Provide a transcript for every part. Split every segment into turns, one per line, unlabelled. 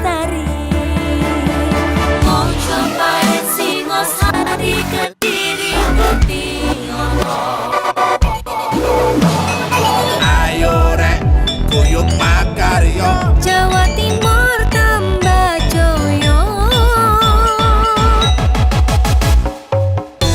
lestari. Mau cobain Singosari, Kediri, Kediri.
Ayo rek, kuyuk makaryo.
Jawa Timur tambah joyo.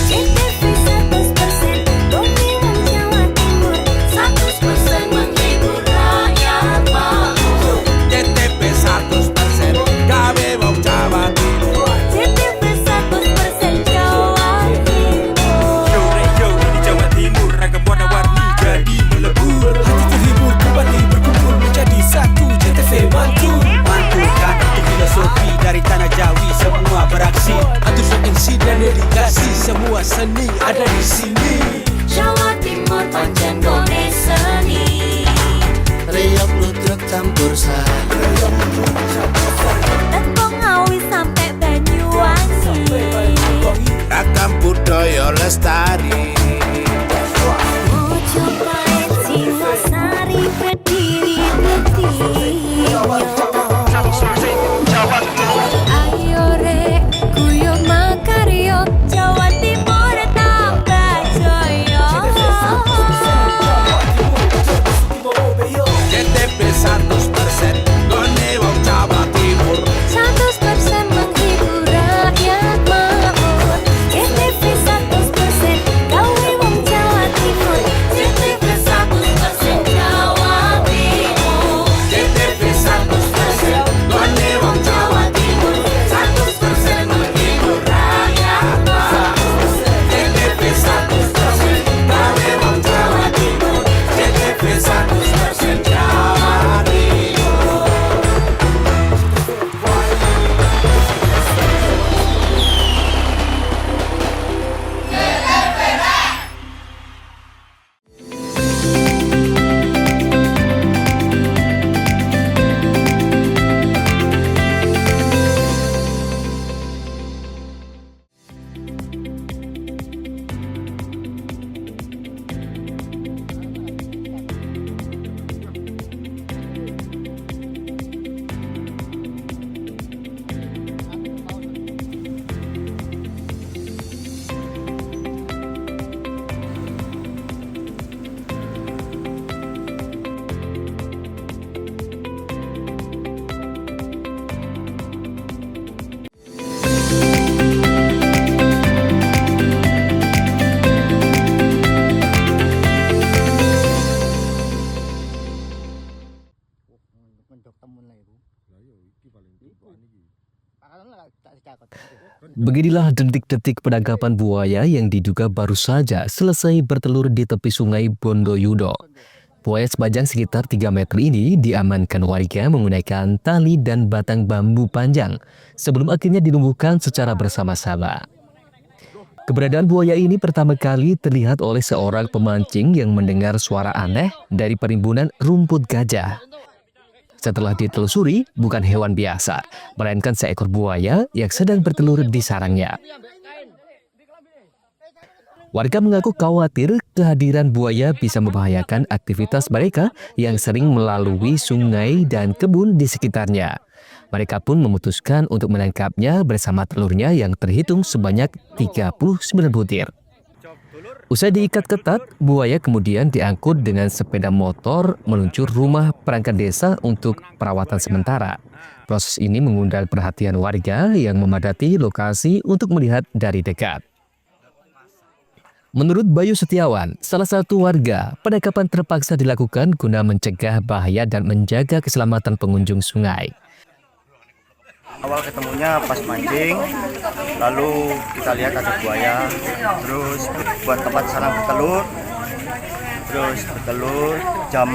CTV 100% Bumi Wong Jawa Timur, 100% menghibur rakyat makmur.
CTP 100% gawe wong Jawa Timur.
CTV 100% Jawa Timur.
Yo di Jawa Timur ragam warna-warni jadi melebur. Hati terhibur kembali berkumpul menjadi satu. JTV mantu mantulkan itu filosofi dari tanah Jawi, semua beraksi atur MC dan dedikasi, semua seni ada di sini.
Jawa Timur pancen gone seni.
Riok ludruk campur sari.
Tembung Ngawi sampai Banyuwangi.
Ragam budaya lestari.
Mau cobain Singosari, Kediri, Kediri. Ayo rek, kuyuk makaryo. Jawa Timur tambah joyo.
CTP 100% gone wong Jawa Timur.
100% menghibur rakyat makmur. CTV 100% gawe wong Jawa Timur. CTV 100% Jawa Timur.
CTP 100% gone wong Jawa Timur. 100% menghibur rakyat makmur. CTP 100% gawe wong Jawa Timur. CTP 100% Jawa Timur.
Beginilah detik-detik penangkapan buaya yang diduga baru saja selesai bertelur di tepi sungai Bondoyudo. Buaya sepanjang sekitar 3 meter ini diamankan warga menggunakan tali dan batang bambu panjang sebelum akhirnya dilumpuhkan secara bersama-sama. Keberadaan buaya ini pertama kali terlihat oleh seorang pemancing yang mendengar suara aneh dari perimbunan rumput gajah. Setelah ditelusuri, bukan hewan biasa, melainkan seekor buaya yang sedang bertelur di sarangnya. Warga mengaku khawatir kehadiran buaya bisa membahayakan aktivitas mereka yang sering melalui sungai dan kebun di sekitarnya. Mereka pun memutuskan untuk menangkapnya bersama telurnya yang terhitung sebanyak 39 butir. Usai diikat ketat, buaya kemudian diangkut dengan sepeda motor menuju rumah perangkat desa untuk perawatan sementara. Proses ini mengundang perhatian warga yang memadati lokasi untuk melihat dari dekat. Menurut Bayu Setiawan, salah satu warga, penangkapan terpaksa dilakukan guna mencegah bahaya dan menjaga keselamatan pengunjung sungai.
Awal ketemunya pas mancing, lalu kita lihat ada buaya, terus buat tempat sarang bertelur, terus bertelur jam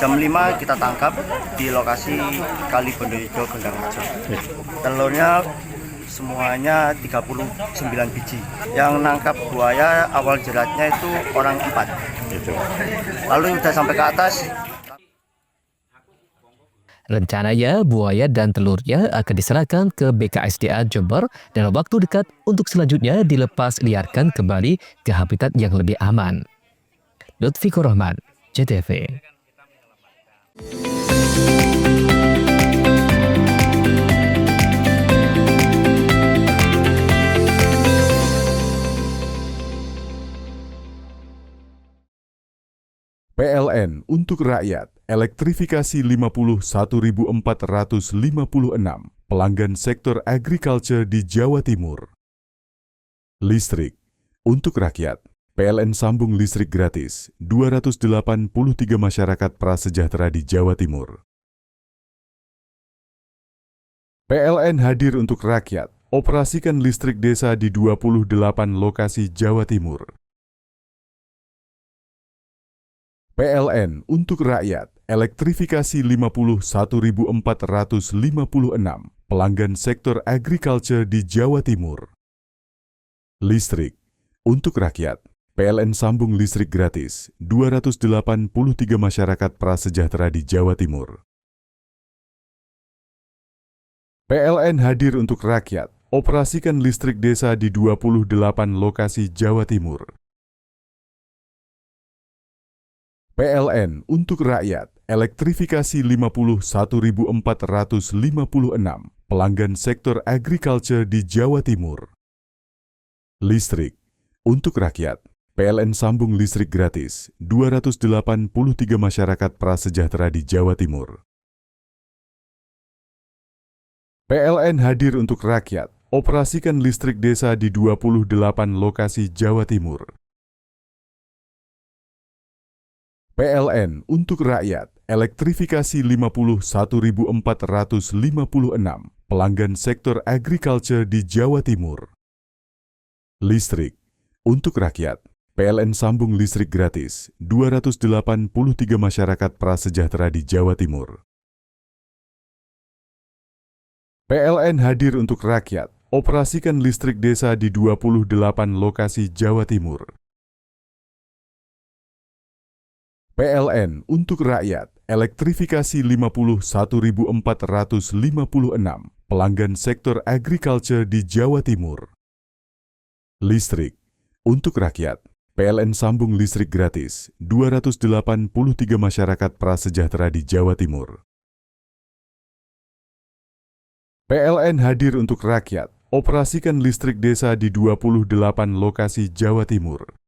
5 kita tangkap di lokasi Kali Bondoyudo Gondang Rejo. Telurnya semuanya 39 biji. Yang nangkap buaya awal jeratnya itu orang 4. Lalu udah sampai ke atas.
Rencananya buaya dan telurnya akan diserahkan ke BKSDA Jember dalam waktu dekat untuk selanjutnya dilepas liarkan kembali ke habitat yang lebih aman. Lutfi Rohman, JTV.
PLN untuk rakyat, elektrifikasi 51.456 pelanggan sektor agriculture di Jawa Timur. Listrik untuk rakyat, PLN sambung listrik gratis 283 masyarakat prasejahtera di Jawa Timur. PLN hadir untuk rakyat, operasikan listrik desa di 28 lokasi Jawa Timur. PLN untuk rakyat, elektrifikasi 51.456 pelanggan sektor agriculture di Jawa Timur. Listrik untuk rakyat, PLN sambung listrik gratis 283 masyarakat prasejahtera di Jawa Timur. PLN hadir untuk rakyat, operasikan listrik desa di 28 lokasi Jawa Timur. PLN untuk rakyat, elektrifikasi 51.456 pelanggan sektor agriculture di Jawa Timur. Listrik untuk rakyat, PLN sambung listrik gratis 283 masyarakat prasejahtera di Jawa Timur. PLN hadir untuk rakyat, operasikan listrik desa di 28 lokasi Jawa Timur. PLN untuk rakyat, elektrifikasi 51.456 pelanggan sektor agriculture di Jawa Timur. Listrik untuk rakyat, PLN sambung listrik gratis 283 masyarakat prasejahtera di Jawa Timur. PLN hadir untuk rakyat, operasikan listrik desa di 28 lokasi Jawa Timur. PLN untuk rakyat, elektrifikasi 51.456 pelanggan sektor agriculture di Jawa Timur. Listrik untuk rakyat, PLN sambung listrik gratis 283 masyarakat prasejahtera di Jawa Timur. PLN hadir untuk rakyat, operasikan listrik desa di 28 lokasi Jawa Timur.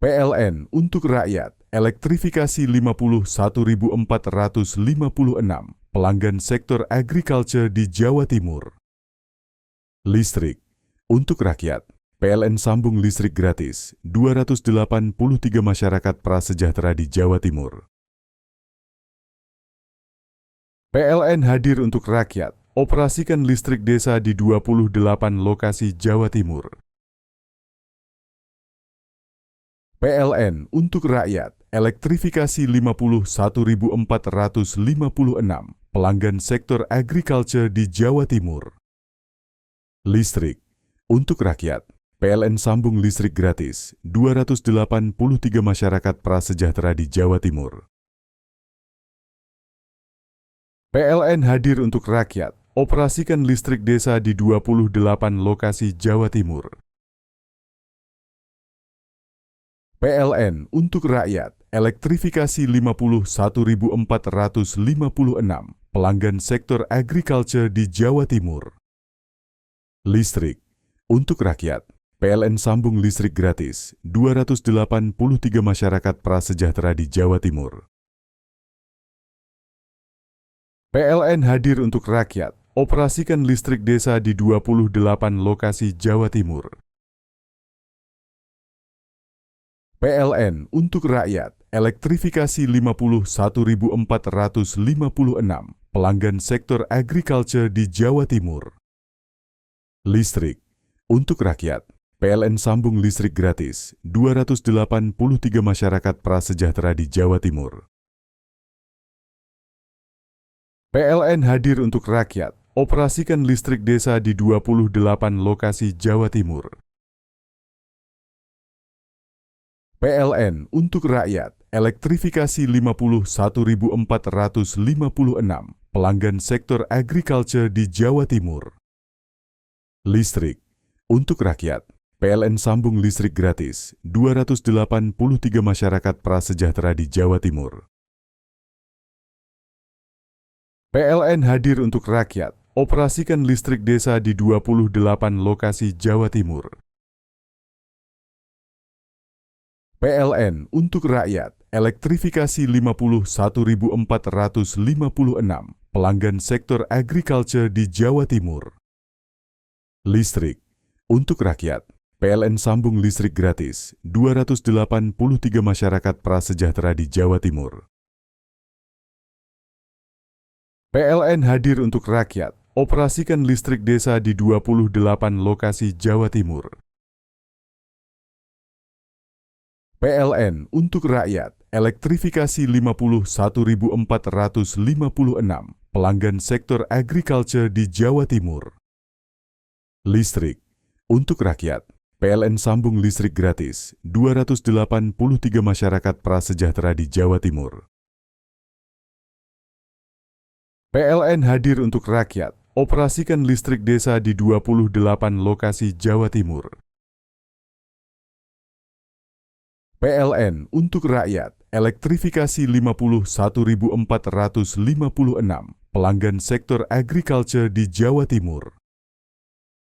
PLN untuk rakyat, elektrifikasi 51.456 pelanggan sektor agriculture di Jawa Timur. Listrik untuk rakyat, PLN sambung listrik gratis 283 masyarakat prasejahtera di Jawa Timur. PLN hadir untuk rakyat, operasikan listrik desa di 28 lokasi Jawa Timur. PLN untuk rakyat, elektrifikasi 51.456 pelanggan sektor agriculture di Jawa Timur. Listrik untuk rakyat, PLN sambung listrik gratis 283 masyarakat prasejahtera di Jawa Timur. PLN hadir untuk rakyat, operasikan listrik desa di 28 lokasi Jawa Timur. PLN untuk rakyat, elektrifikasi 51.456 pelanggan sektor agriculture di Jawa Timur. Listrik untuk rakyat, PLN sambung listrik gratis 283 masyarakat prasejahtera di Jawa Timur. PLN hadir untuk rakyat, operasikan listrik desa di 28 lokasi Jawa Timur. PLN untuk rakyat, elektrifikasi 51.456 pelanggan sektor agriculture di Jawa Timur. Listrik untuk rakyat, PLN sambung listrik gratis 283 masyarakat prasejahtera di Jawa Timur. PLN hadir untuk rakyat, operasikan listrik desa di 28 lokasi Jawa Timur. PLN untuk rakyat, elektrifikasi 51.456 pelanggan sektor agriculture di Jawa Timur. Listrik untuk rakyat, PLN sambung listrik gratis 283 masyarakat prasejahtera di Jawa Timur. PLN hadir untuk rakyat, operasikan listrik desa di 28 lokasi Jawa Timur. PLN untuk rakyat, elektrifikasi 51.456 pelanggan sektor agriculture di Jawa Timur. Listrik untuk rakyat, PLN sambung listrik gratis 283 masyarakat prasejahtera di Jawa Timur. PLN hadir untuk rakyat, operasikan listrik desa di 28 lokasi Jawa Timur. PLN untuk rakyat, elektrifikasi 51.456 pelanggan sektor agriculture di Jawa Timur. Listrik untuk rakyat, PLN sambung listrik gratis 283 masyarakat prasejahtera di Jawa Timur. PLN hadir untuk rakyat, operasikan listrik desa di 28 lokasi Jawa Timur. PLN untuk rakyat, elektrifikasi 51.456 pelanggan sektor agriculture di Jawa Timur.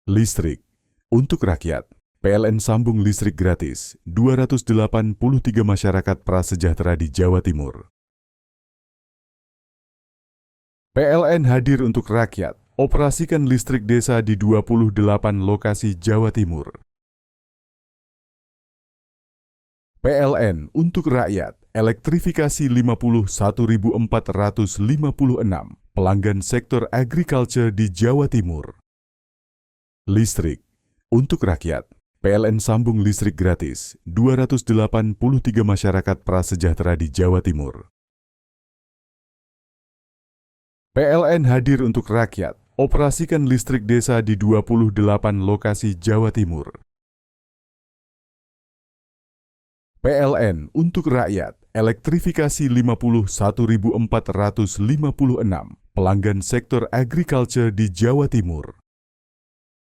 Listrik untuk rakyat, PLN sambung listrik gratis 283 masyarakat prasejahtera di Jawa Timur. PLN hadir untuk rakyat, operasikan listrik desa di 28 lokasi Jawa Timur. PLN untuk rakyat, elektrifikasi 51.456 pelanggan sektor agriculture di Jawa Timur. Listrik untuk rakyat, PLN sambung listrik gratis 283 masyarakat prasejahtera di Jawa Timur. PLN hadir untuk rakyat, operasikan listrik desa di 28 lokasi Jawa Timur. PLN untuk rakyat, elektrifikasi 51.456 pelanggan sektor agriculture di Jawa Timur.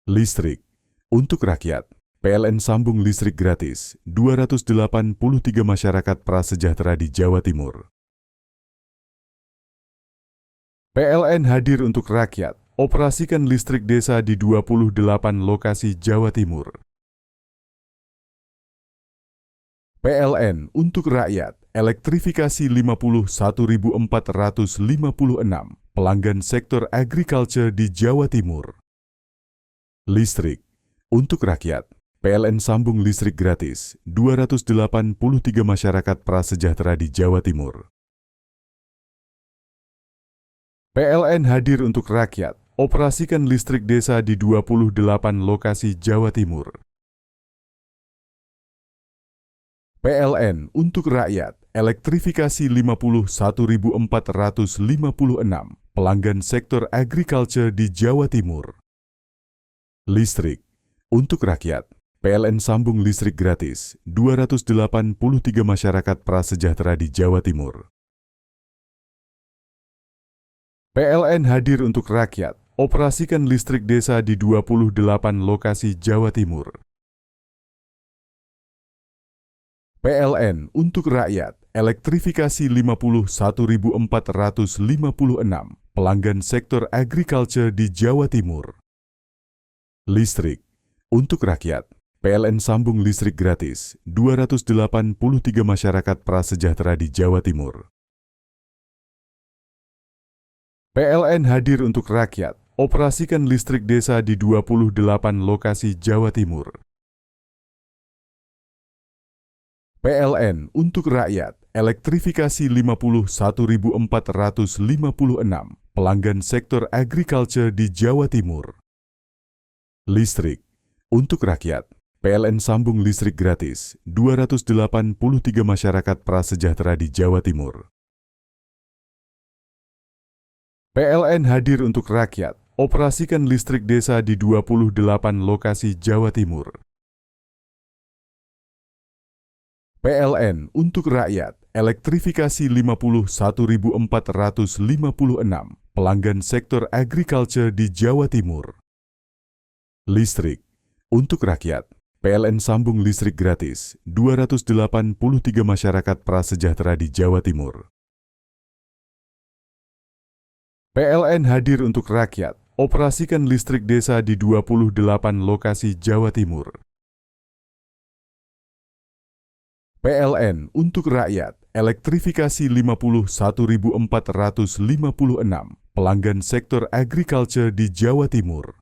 Listrik untuk rakyat, PLN sambung listrik gratis 283 masyarakat prasejahtera di Jawa Timur. PLN hadir untuk rakyat, operasikan listrik desa di 28 lokasi Jawa Timur. PLN untuk rakyat, elektrifikasi 51.456 pelanggan sektor agriculture di Jawa Timur. Listrik untuk rakyat, PLN sambung listrik gratis 283 masyarakat prasejahtera di Jawa Timur. PLN hadir untuk rakyat, operasikan listrik desa di 28 lokasi Jawa Timur. PLN untuk rakyat, elektrifikasi 51.456 pelanggan sektor agriculture di Jawa Timur. Listrik untuk rakyat, PLN sambung listrik gratis 283 masyarakat prasejahtera di Jawa Timur. PLN hadir untuk rakyat, operasikan listrik desa di 28 lokasi Jawa Timur. PLN untuk rakyat, elektrifikasi 51.456 pelanggan sektor agriculture di Jawa Timur. Listrik untuk rakyat, PLN sambung listrik gratis 283 masyarakat prasejahtera di Jawa Timur. PLN hadir untuk rakyat, operasikan listrik desa di 28 lokasi Jawa Timur. PLN untuk rakyat, elektrifikasi 51.456 pelanggan sektor agriculture di Jawa Timur. Listrik untuk rakyat, PLN sambung listrik gratis 283 masyarakat prasejahtera di Jawa Timur. PLN hadir untuk rakyat, operasikan listrik desa di 28 lokasi Jawa Timur. PLN untuk rakyat, elektrifikasi 51.456 pelanggan sektor agriculture di Jawa Timur. Listrik untuk rakyat, PLN sambung listrik gratis 283 masyarakat prasejahtera di Jawa Timur. PLN hadir untuk rakyat, operasikan listrik desa di 28 lokasi Jawa Timur. PLN untuk rakyat, elektrifikasi 51.456 pelanggan sektor agriculture di Jawa Timur.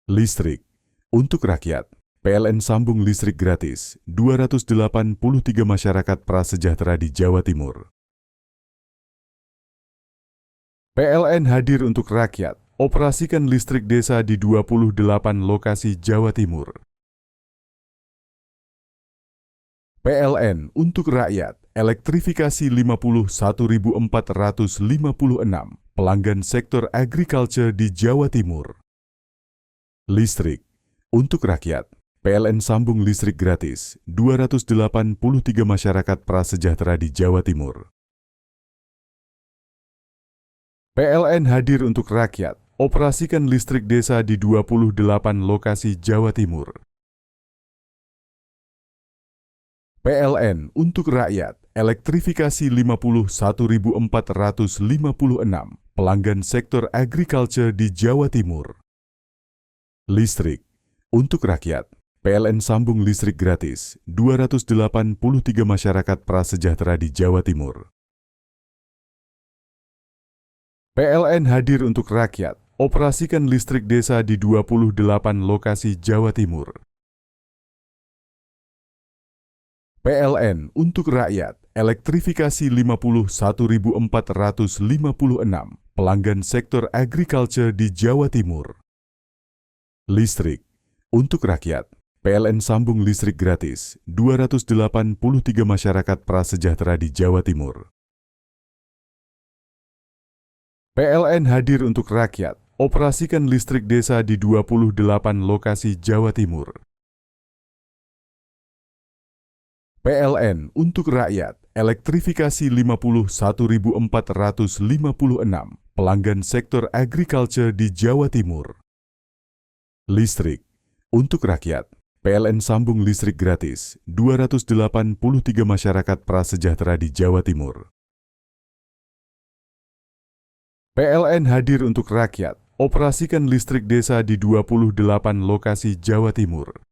Listrik untuk rakyat, PLN sambung listrik gratis 283 masyarakat prasejahtera di Jawa Timur. PLN hadir untuk rakyat, operasikan listrik desa di 28 lokasi Jawa Timur. PLN untuk rakyat, elektrifikasi 51.456 pelanggan sektor agriculture di Jawa Timur. Listrik untuk rakyat, PLN sambung listrik gratis 283 masyarakat prasejahtera di Jawa Timur. PLN hadir untuk rakyat, operasikan listrik desa di 28 lokasi Jawa Timur. PLN untuk rakyat, elektrifikasi 51.456 pelanggan sektor agriculture di Jawa Timur. Listrik untuk rakyat, PLN sambung listrik gratis 283 masyarakat prasejahtera di Jawa Timur. PLN hadir untuk rakyat, operasikan listrik desa di 28 lokasi Jawa Timur. PLN untuk rakyat, elektrifikasi 51.456 pelanggan sektor agriculture di Jawa Timur. Listrik untuk rakyat, PLN sambung listrik gratis 283 masyarakat prasejahtera di Jawa Timur. PLN hadir untuk rakyat, operasikan listrik desa di 28 lokasi Jawa Timur. PLN untuk rakyat, elektrifikasi 51.456 pelanggan sektor agriculture di Jawa Timur. Listrik untuk rakyat, PLN sambung listrik gratis 283 masyarakat prasejahtera di Jawa Timur. PLN hadir untuk rakyat, operasikan listrik desa di 28 lokasi Jawa Timur.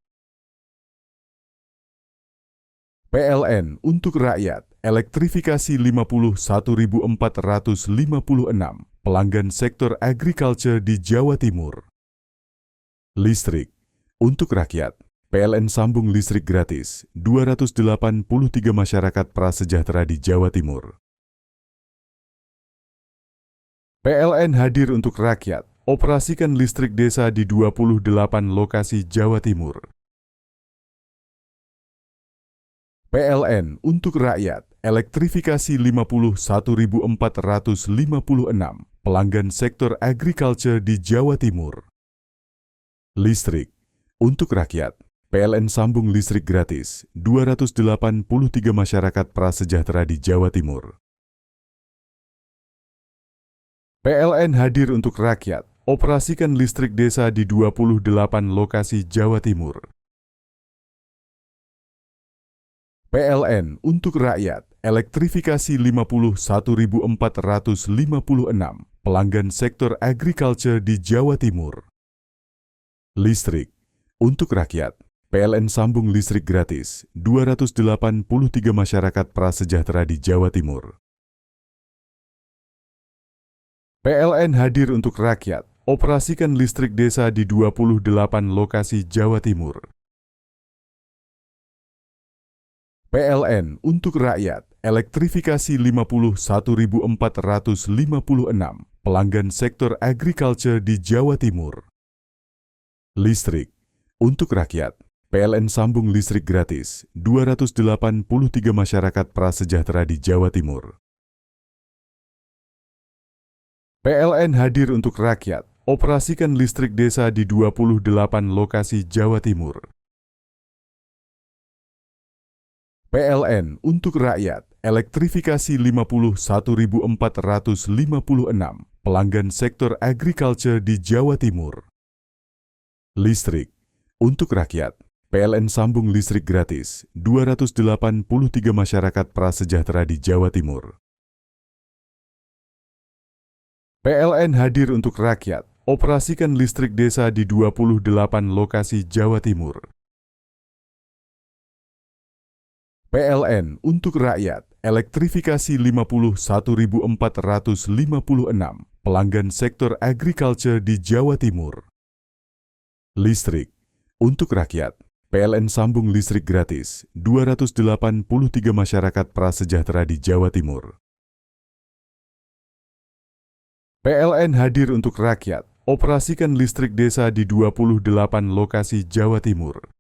PLN untuk rakyat, elektrifikasi 51.456 pelanggan sektor agriculture di Jawa Timur. Listrik untuk rakyat, PLN sambung listrik gratis 283 masyarakat prasejahtera di Jawa Timur. PLN hadir untuk rakyat, operasikan listrik desa di 28 lokasi Jawa Timur. PLN untuk rakyat, elektrifikasi 51.456 pelanggan sektor agriculture di Jawa Timur. Listrik untuk rakyat, PLN sambung listrik gratis 283 masyarakat prasejahtera di Jawa Timur. PLN hadir untuk rakyat, operasikan listrik desa di 28 lokasi Jawa Timur. PLN untuk rakyat, elektrifikasi 51.456 pelanggan sektor agriculture di Jawa Timur. Listrik untuk rakyat, PLN sambung listrik gratis 283 masyarakat prasejahtera di Jawa Timur. PLN hadir untuk rakyat, operasikan listrik desa di 28 lokasi Jawa Timur. PLN untuk rakyat, elektrifikasi 51.456 pelanggan sektor agriculture di Jawa Timur. Listrik untuk rakyat, PLN sambung listrik gratis 283 masyarakat prasejahtera di Jawa Timur. PLN hadir untuk rakyat, operasikan listrik desa di 28 lokasi Jawa Timur. PLN untuk rakyat, elektrifikasi 51.456 pelanggan sektor agriculture di Jawa Timur. Listrik untuk rakyat, PLN sambung listrik gratis 283 masyarakat prasejahtera di Jawa Timur. PLN hadir untuk rakyat, operasikan listrik desa di 28 lokasi Jawa Timur. PLN untuk rakyat, elektrifikasi 51.456 pelanggan sektor agriculture di Jawa Timur. Listrik untuk rakyat, PLN sambung listrik gratis 283 masyarakat prasejahtera di Jawa Timur. PLN hadir untuk rakyat, operasikan listrik desa di 28 lokasi Jawa Timur.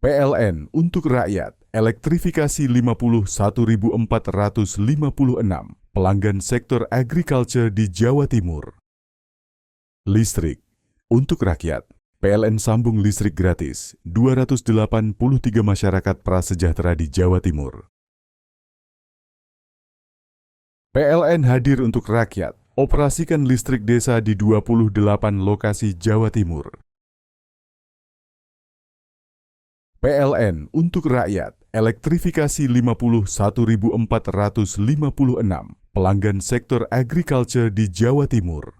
PLN untuk rakyat, elektrifikasi 51.456 pelanggan sektor agriculture di Jawa Timur. Listrik untuk rakyat, PLN sambung listrik gratis 283 masyarakat prasejahtera di Jawa Timur. PLN hadir untuk rakyat, operasikan listrik desa di 28 lokasi Jawa Timur. PLN untuk rakyat, elektrifikasi 51.456 pelanggan sektor agriculture di Jawa Timur.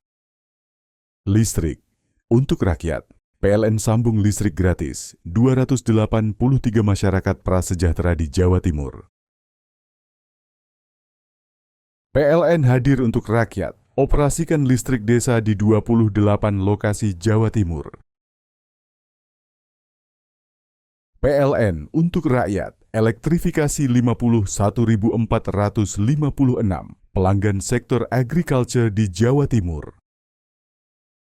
Listrik untuk rakyat, PLN sambung listrik gratis 283 masyarakat prasejahtera di Jawa Timur. PLN hadir untuk rakyat, operasikan listrik desa di 28 lokasi Jawa Timur. PLN untuk rakyat, elektrifikasi 51.456 pelanggan sektor agriculture di Jawa Timur.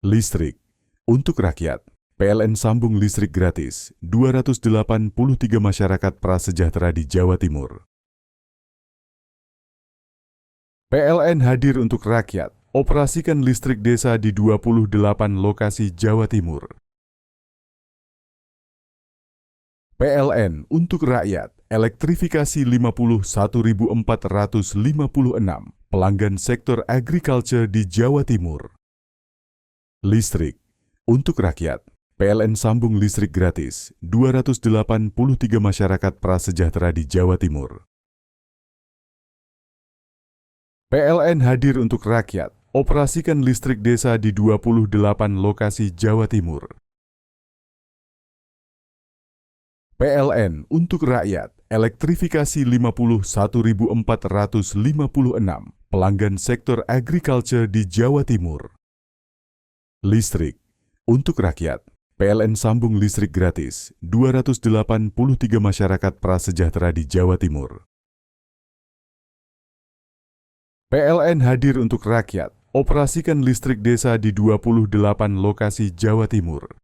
Listrik untuk rakyat, PLN sambung listrik gratis 283 masyarakat prasejahtera di Jawa Timur. PLN hadir untuk rakyat, operasikan listrik desa di 28 lokasi Jawa Timur. PLN untuk rakyat, elektrifikasi 51.456 pelanggan sektor agriculture di Jawa Timur. Listrik untuk rakyat, PLN sambung listrik gratis 283 masyarakat prasejahtera di Jawa Timur. PLN hadir untuk rakyat, operasikan listrik desa di 28 lokasi Jawa Timur. PLN untuk rakyat, elektrifikasi 51.456 pelanggan sektor agriculture di Jawa Timur. Listrik untuk rakyat, PLN sambung listrik gratis 283 masyarakat prasejahtera di Jawa Timur. PLN hadir untuk rakyat, operasikan listrik desa di 28 lokasi Jawa Timur.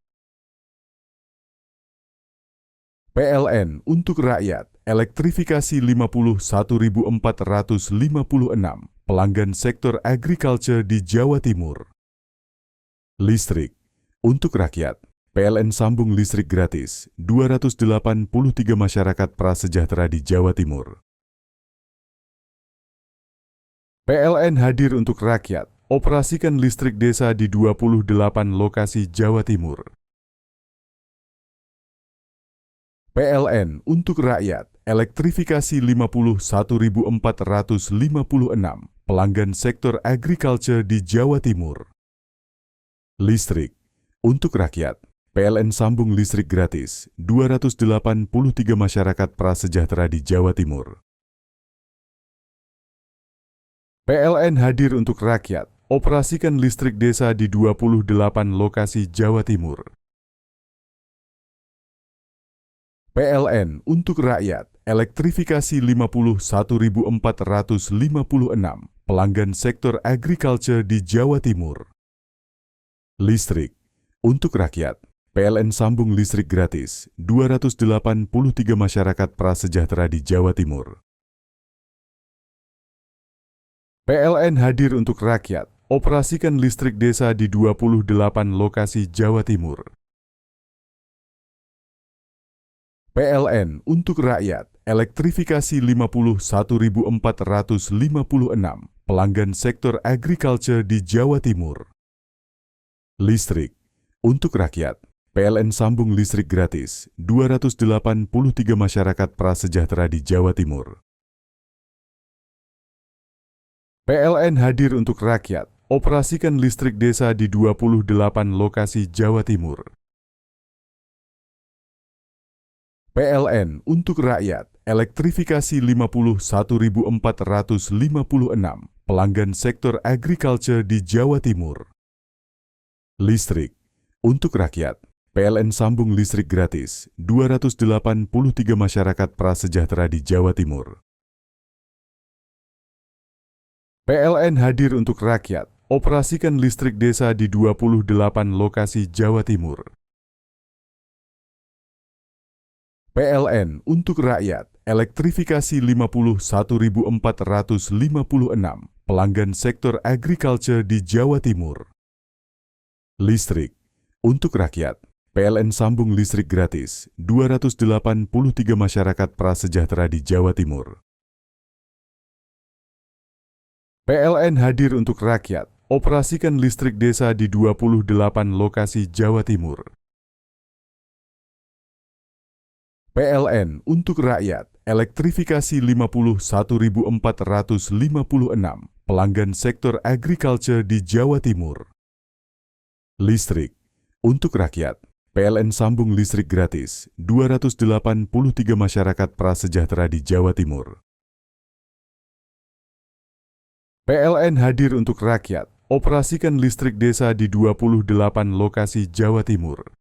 PLN untuk rakyat, elektrifikasi 51.456 pelanggan sektor agriculture di Jawa Timur. Listrik untuk rakyat, PLN sambung listrik gratis 283 masyarakat prasejahtera di Jawa Timur. PLN hadir untuk rakyat, operasikan listrik desa di 28 lokasi Jawa Timur. PLN untuk rakyat, elektrifikasi 51.456 pelanggan sektor agriculture di Jawa Timur. Listrik untuk rakyat, PLN sambung listrik gratis 283 masyarakat prasejahtera di Jawa Timur. PLN hadir untuk rakyat, operasikan listrik desa di 28 lokasi Jawa Timur. PLN untuk rakyat, elektrifikasi 51.456 pelanggan sektor agriculture di Jawa Timur. Listrik untuk rakyat, PLN sambung listrik gratis 283 masyarakat prasejahtera di Jawa Timur. PLN hadir untuk rakyat, operasikan listrik desa di 28 lokasi Jawa Timur. PLN untuk rakyat, elektrifikasi 51.456 pelanggan sektor agriculture di Jawa Timur. Listrik untuk rakyat, PLN sambung listrik gratis 283 masyarakat prasejahtera di Jawa Timur. PLN hadir untuk rakyat, operasikan listrik desa di 28 lokasi Jawa Timur. PLN untuk rakyat, elektrifikasi 51.456 pelanggan sektor agriculture di Jawa Timur. Listrik untuk rakyat, PLN sambung listrik gratis 283 masyarakat prasejahtera di Jawa Timur. PLN hadir untuk rakyat, operasikan listrik desa di 28 lokasi Jawa Timur. PLN untuk rakyat, elektrifikasi 51.456 pelanggan sektor agriculture di Jawa Timur. Listrik untuk rakyat, PLN sambung listrik gratis 283 masyarakat prasejahtera di Jawa Timur. PLN hadir untuk rakyat, operasikan listrik desa di 28 lokasi Jawa Timur. PLN untuk rakyat, elektrifikasi 51.456 pelanggan sektor agriculture di Jawa Timur. Listrik untuk rakyat, PLN sambung listrik gratis 283 masyarakat prasejahtera di Jawa Timur. PLN hadir untuk rakyat, operasikan listrik desa di 28 lokasi Jawa Timur.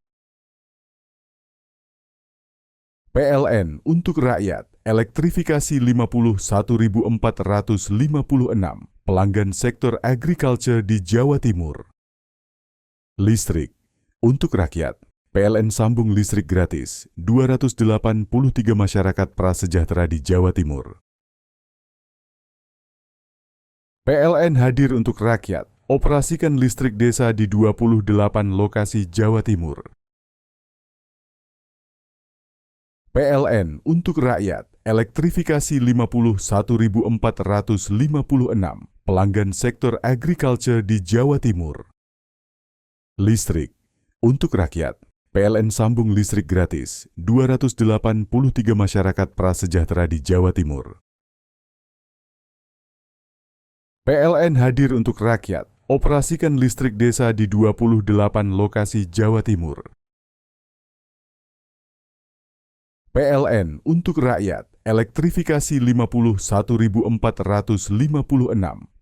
PLN untuk rakyat, elektrifikasi 51.456 pelanggan sektor agriculture di Jawa Timur. Listrik untuk rakyat, PLN sambung listrik gratis 283 masyarakat prasejahtera di Jawa Timur. PLN hadir untuk rakyat, operasikan listrik desa di 28 lokasi Jawa Timur. PLN untuk rakyat, elektrifikasi 51.456 pelanggan sektor agriculture di Jawa Timur. Listrik untuk rakyat, PLN sambung listrik gratis 283 masyarakat prasejahtera di Jawa Timur. PLN hadir untuk rakyat, operasikan listrik desa di 28 lokasi Jawa Timur. PLN untuk rakyat, elektrifikasi 51.456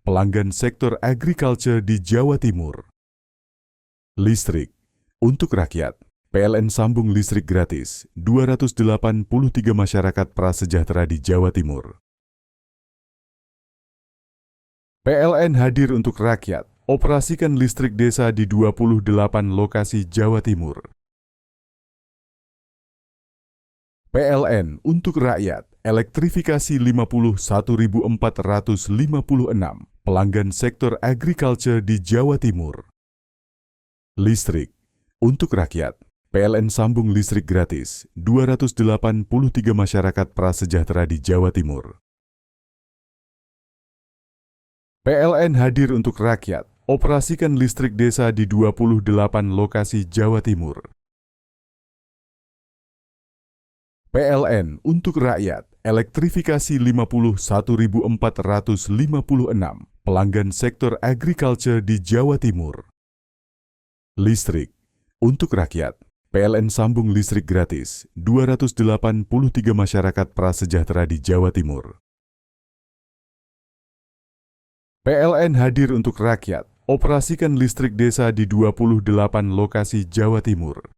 pelanggan sektor agriculture di Jawa Timur. Listrik untuk rakyat, PLN sambung listrik gratis 283 masyarakat prasejahtera di Jawa Timur. PLN hadir untuk rakyat, operasikan listrik desa di 28 lokasi Jawa Timur. PLN untuk rakyat, elektrifikasi 51.456 pelanggan sektor agriculture di Jawa Timur. Listrik untuk rakyat, PLN sambung listrik gratis 283 masyarakat prasejahtera di Jawa Timur. PLN hadir untuk rakyat, operasikan listrik desa di 28 lokasi Jawa Timur. PLN untuk rakyat, elektrifikasi 51.456 pelanggan sektor agriculture di Jawa Timur. Listrik untuk rakyat, PLN sambung listrik gratis 283 masyarakat prasejahtera di Jawa Timur. PLN hadir untuk rakyat, operasikan listrik desa di 28 lokasi Jawa Timur.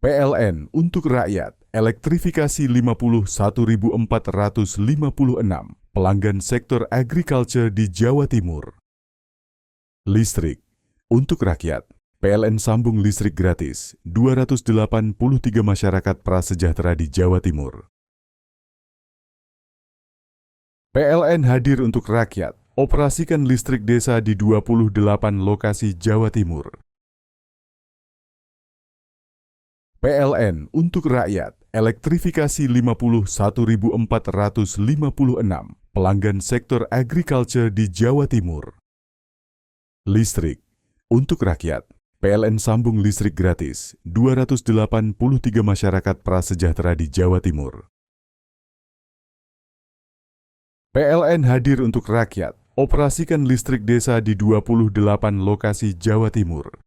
PLN untuk rakyat, elektrifikasi 51.456 pelanggan sektor agriculture di Jawa Timur. Listrik untuk rakyat, PLN sambung listrik gratis 283 masyarakat prasejahtera di Jawa Timur. PLN hadir untuk rakyat, operasikan listrik desa di 28 lokasi Jawa Timur. PLN untuk rakyat, elektrifikasi 51.456 pelanggan sektor agriculture di Jawa Timur. Listrik untuk rakyat, PLN sambung listrik gratis 283 masyarakat prasejahtera di Jawa Timur. PLN hadir untuk rakyat, operasikan listrik desa di 28 lokasi Jawa Timur.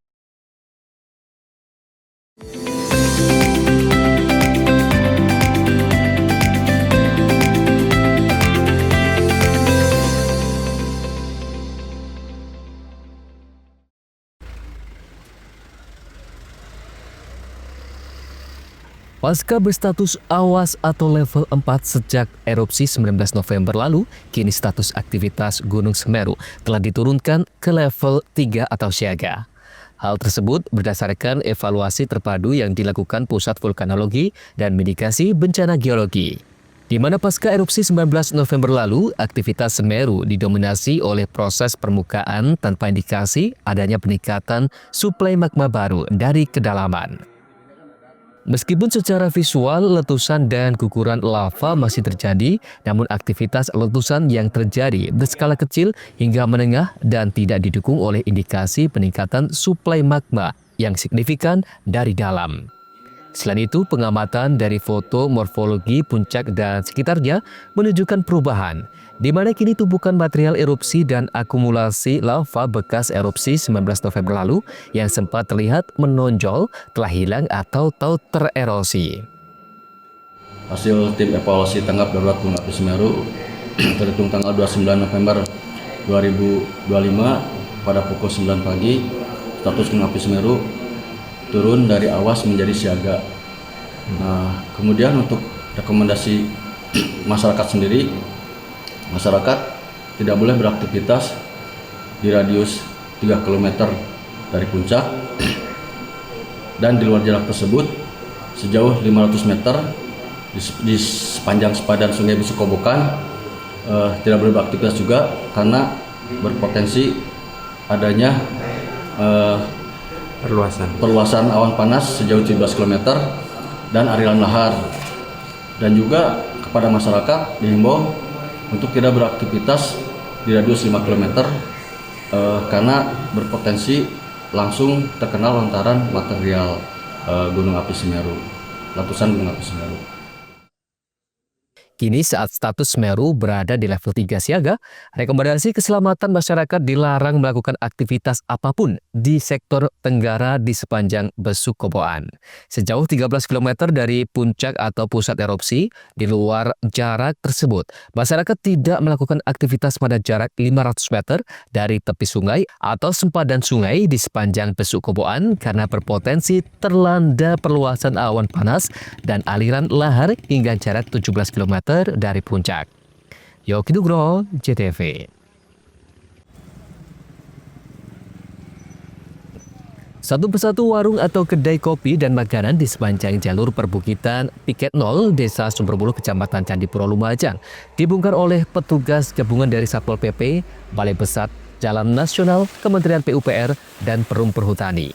Pasca berstatus awas atau level 4 sejak erupsi 19 November lalu, kini status aktivitas Gunung Semeru telah diturunkan ke level 3 atau siaga. Hal tersebut berdasarkan evaluasi terpadu yang dilakukan Pusat Vulkanologi dan Mitigasi Bencana Geologi. Di mana pasca erupsi 19 November lalu, aktivitas Semeru didominasi oleh proses permukaan tanpa indikasi adanya peningkatan suplai magma baru dari kedalaman. Meskipun secara visual letusan dan guguran lava masih terjadi, namun aktivitas letusan yang terjadi berskala kecil hingga menengah dan tidak didukung oleh indikasi peningkatan suplai magma yang signifikan dari dalam. Selain itu, pengamatan dari foto morfologi puncak dan sekitarnya menunjukkan perubahan, di mana kini tumpukan material erupsi dan akumulasi lava bekas erupsi 19 November lalu yang sempat terlihat menonjol telah hilang atau tererosi.
Hasil tim evaluasi tanggap darurat Gunung Api Semeru terhitung tanggal 29 November 2025 pada pukul 9 pagi, status Gunung Api Semeru turun dari awas menjadi siaga. Nah, kemudian untuk rekomendasi masyarakat sendiri, masyarakat tidak boleh beraktivitas di radius 3 km dari puncak dan di luar jarak tersebut sejauh 500 meter di sepanjang sepadan Sungai Besukobokan tidak boleh beraktivitas juga karena berpotensi adanya perluasan awan panas sejauh 17 km dan aliran lahar. Dan juga kepada masyarakat dihimbau untuk tidak beraktivitas di radius 5 km karena berpotensi langsung terkena lontaran material Gunung Api Semeru, letusan Gunung Api Semeru.
Kini saat status Semeru berada di level 3 siaga, rekomendasi keselamatan masyarakat dilarang melakukan aktivitas apapun di sektor tenggara di sepanjang Besukoboan. Sejauh 13 km dari puncak atau pusat erupsi, di luar jarak tersebut, masyarakat tidak melakukan aktivitas pada jarak 500 meter dari tepi sungai atau sempadan sungai di sepanjang Besukoboan karena berpotensi terlanda perluasan awan panas dan aliran lahar hingga jarak 17 km dari puncak. Yogi Nugroho, JTV. Satu persatu warung atau kedai kopi dan makanan di sepanjang jalur perbukitan Piket 0, Desa Sumberbuluh, Kecamatan Candipuro, Lumajang, dibongkar oleh petugas gabungan dari Satpol PP, Balai Besar Jalan Nasional, Kementerian PUPR, dan Perum Perhutani.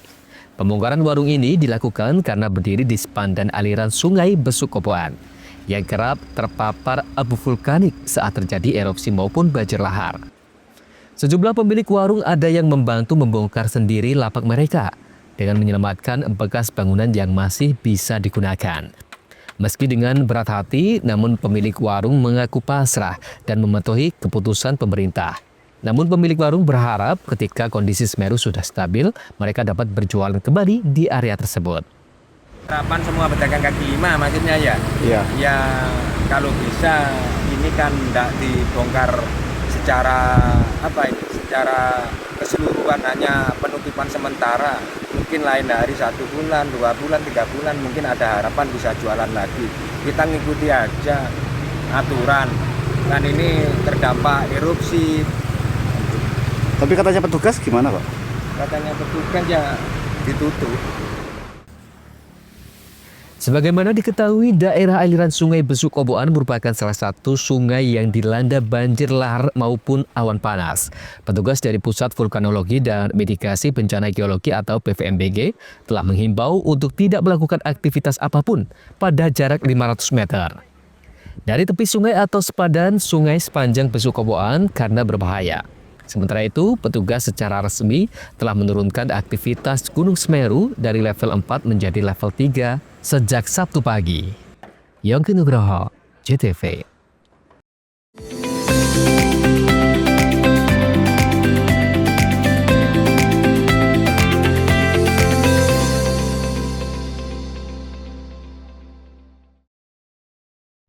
Pembongkaran warung ini dilakukan karena berdiri di sepandan aliran Sungai Besukoboan yang kerap terpapar abu vulkanik saat terjadi erupsi maupun banjir lahar. Sejumlah pemilik warung ada yang membantu membongkar sendiri lapak mereka dengan menyelamatkan bekas bangunan yang masih bisa digunakan. Meski dengan berat hati, namun pemilik warung mengaku pasrah dan mematuhi keputusan pemerintah. Namun pemilik warung berharap ketika kondisi Semeru sudah stabil, mereka dapat berjualan kembali di area tersebut.
Harapan semua pedagang kaki lima maksudnya ya. Iya. Ya kalau bisa ini kan tidak dibongkar secara secara keseluruhan, hanya penutupan sementara. Mungkin lain hari 1 bulan, 2 bulan, 3 bulan mungkin ada harapan bisa jualan lagi. Kita ngikuti aja aturan. Kan ini terdampak erupsi.
Tapi katanya petugas gimana, Pak?
Katanya petugas ya ditutup.
Sebagaimana diketahui, daerah aliran Sungai Besukoboan merupakan salah satu sungai yang dilanda banjir lahar maupun awan panas. Petugas dari Pusat Vulkanologi dan Mitigasi Bencana Geologi atau PVMBG telah menghimbau untuk tidak melakukan aktivitas apapun pada jarak 500 meter dari tepi sungai atau sepadan sungai sepanjang Besukoboan karena berbahaya. Sementara itu, petugas secara resmi telah menurunkan aktivitas Gunung Semeru dari level 4 menjadi level 3 sejak Sabtu pagi. Yogi Nugroho, JTV.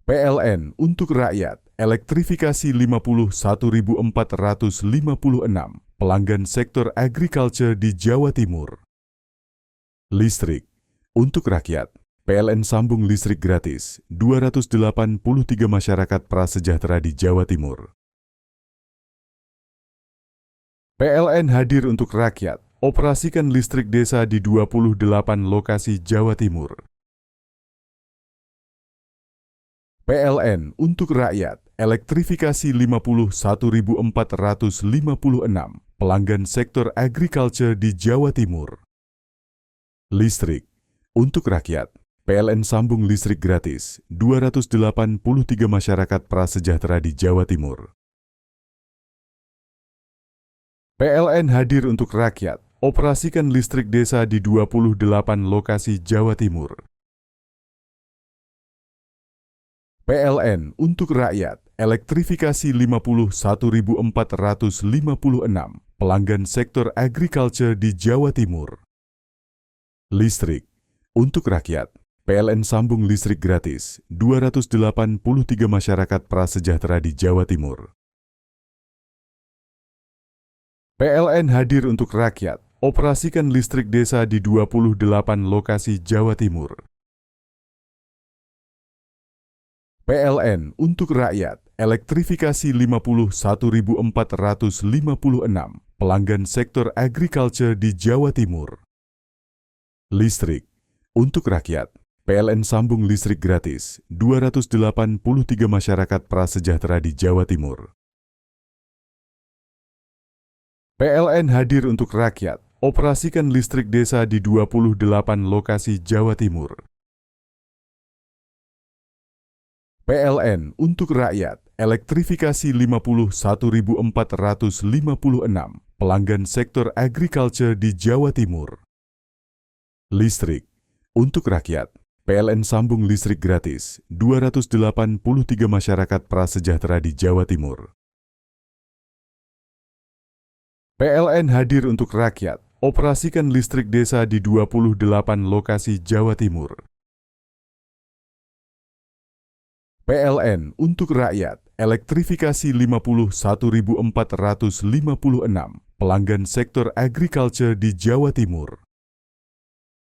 PLN untuk rakyat, elektrifikasi 51.456 pelanggan sektor agriculture di Jawa Timur. Listrik untuk rakyat, PLN sambung listrik gratis 283 masyarakat prasejahtera di Jawa Timur. PLN hadir untuk rakyat, operasikan listrik desa di 28 lokasi Jawa Timur. PLN untuk rakyat, elektrifikasi 51.456 pelanggan sektor agriculture di Jawa Timur. Listrik untuk rakyat, PLN sambung listrik gratis 283 masyarakat prasejahtera di Jawa Timur. PLN hadir untuk rakyat, operasikan listrik desa di 28 lokasi Jawa Timur. PLN untuk rakyat, elektrifikasi 51.456 pelanggan sektor agriculture di Jawa Timur. Listrik untuk rakyat, PLN sambung listrik gratis 283 masyarakat prasejahtera di Jawa Timur. PLN hadir untuk rakyat, operasikan listrik desa di 28 lokasi Jawa Timur. PLN untuk rakyat, elektrifikasi 51.456 pelanggan sektor agriculture di Jawa Timur. Listrik untuk rakyat, PLN sambung listrik gratis 283 masyarakat prasejahtera di Jawa Timur. PLN hadir untuk rakyat, operasikan listrik desa di 28 lokasi Jawa Timur. PLN untuk rakyat, elektrifikasi 51.456 pelanggan sektor agriculture di Jawa Timur. Listrik untuk rakyat, PLN sambung listrik gratis 283 masyarakat prasejahtera di Jawa Timur. PLN hadir untuk rakyat, operasikan listrik desa di 28 lokasi Jawa Timur. PLN untuk rakyat, elektrifikasi 51.456 pelanggan sektor agriculture di Jawa Timur.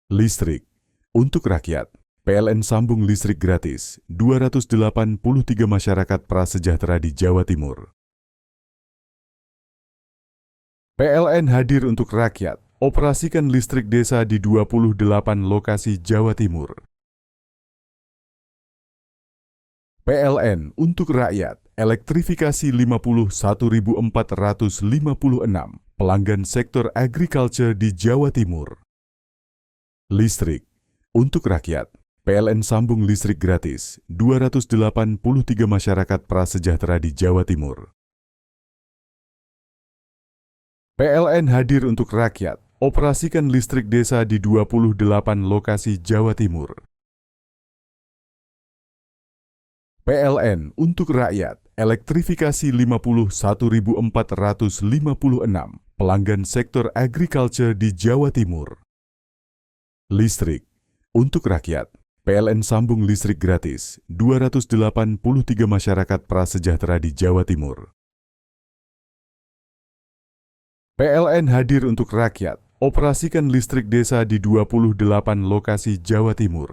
Listrik untuk rakyat, PLN sambung listrik gratis 283 masyarakat prasejahtera di Jawa Timur. PLN hadir untuk rakyat, operasikan listrik desa di 28 lokasi Jawa Timur. PLN untuk rakyat, elektrifikasi 51.456 pelanggan sektor agriculture di Jawa Timur. Listrik untuk rakyat, PLN sambung listrik gratis 283 masyarakat prasejahtera di Jawa Timur. PLN hadir untuk rakyat, operasikan listrik desa di 28 lokasi Jawa Timur. PLN untuk rakyat, elektrifikasi 51.456 pelanggan sektor agriculture di Jawa Timur. Listrik untuk rakyat, PLN sambung listrik gratis 283 masyarakat prasejahtera di Jawa Timur. PLN hadir untuk rakyat, operasikan listrik desa di 28 lokasi Jawa Timur.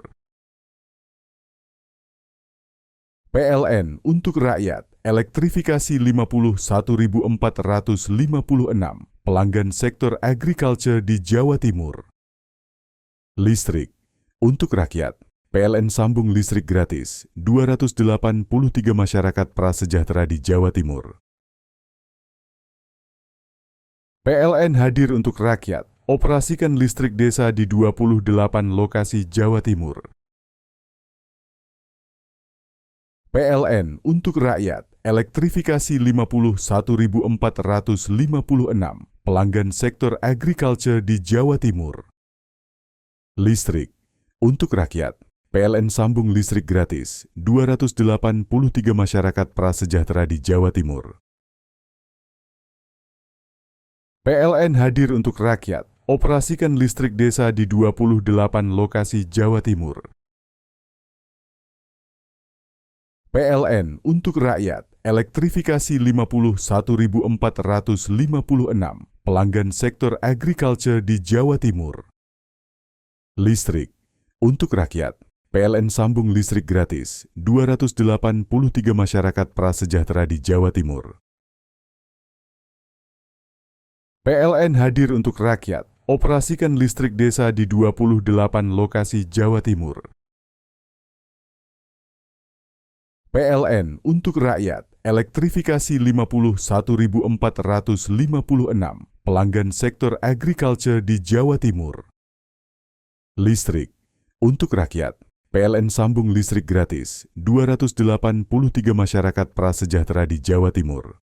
PLN untuk rakyat, elektrifikasi 51.456 pelanggan sektor agriculture di Jawa Timur. Listrik untuk rakyat, PLN sambung listrik gratis 283 masyarakat prasejahtera di Jawa Timur. PLN hadir untuk rakyat, operasikan listrik desa di 28 lokasi Jawa Timur. PLN untuk rakyat, elektrifikasi 51.456 pelanggan sektor agriculture di Jawa Timur. Listrik untuk rakyat, PLN sambung listrik gratis 283 masyarakat prasejahtera di Jawa Timur. PLN hadir untuk rakyat, operasikan listrik desa di 28 lokasi Jawa Timur. PLN untuk rakyat, elektrifikasi 51.456 pelanggan sektor agriculture di Jawa Timur. Listrik untuk rakyat, PLN sambung listrik gratis 283 masyarakat prasejahtera di Jawa Timur. PLN hadir untuk rakyat, operasikan listrik desa di 28 lokasi Jawa Timur. PLN untuk rakyat, elektrifikasi 51.456 pelanggan sektor agriculture di Jawa Timur. Listrik untuk rakyat, PLN sambung listrik gratis 283 masyarakat prasejahtera di Jawa Timur.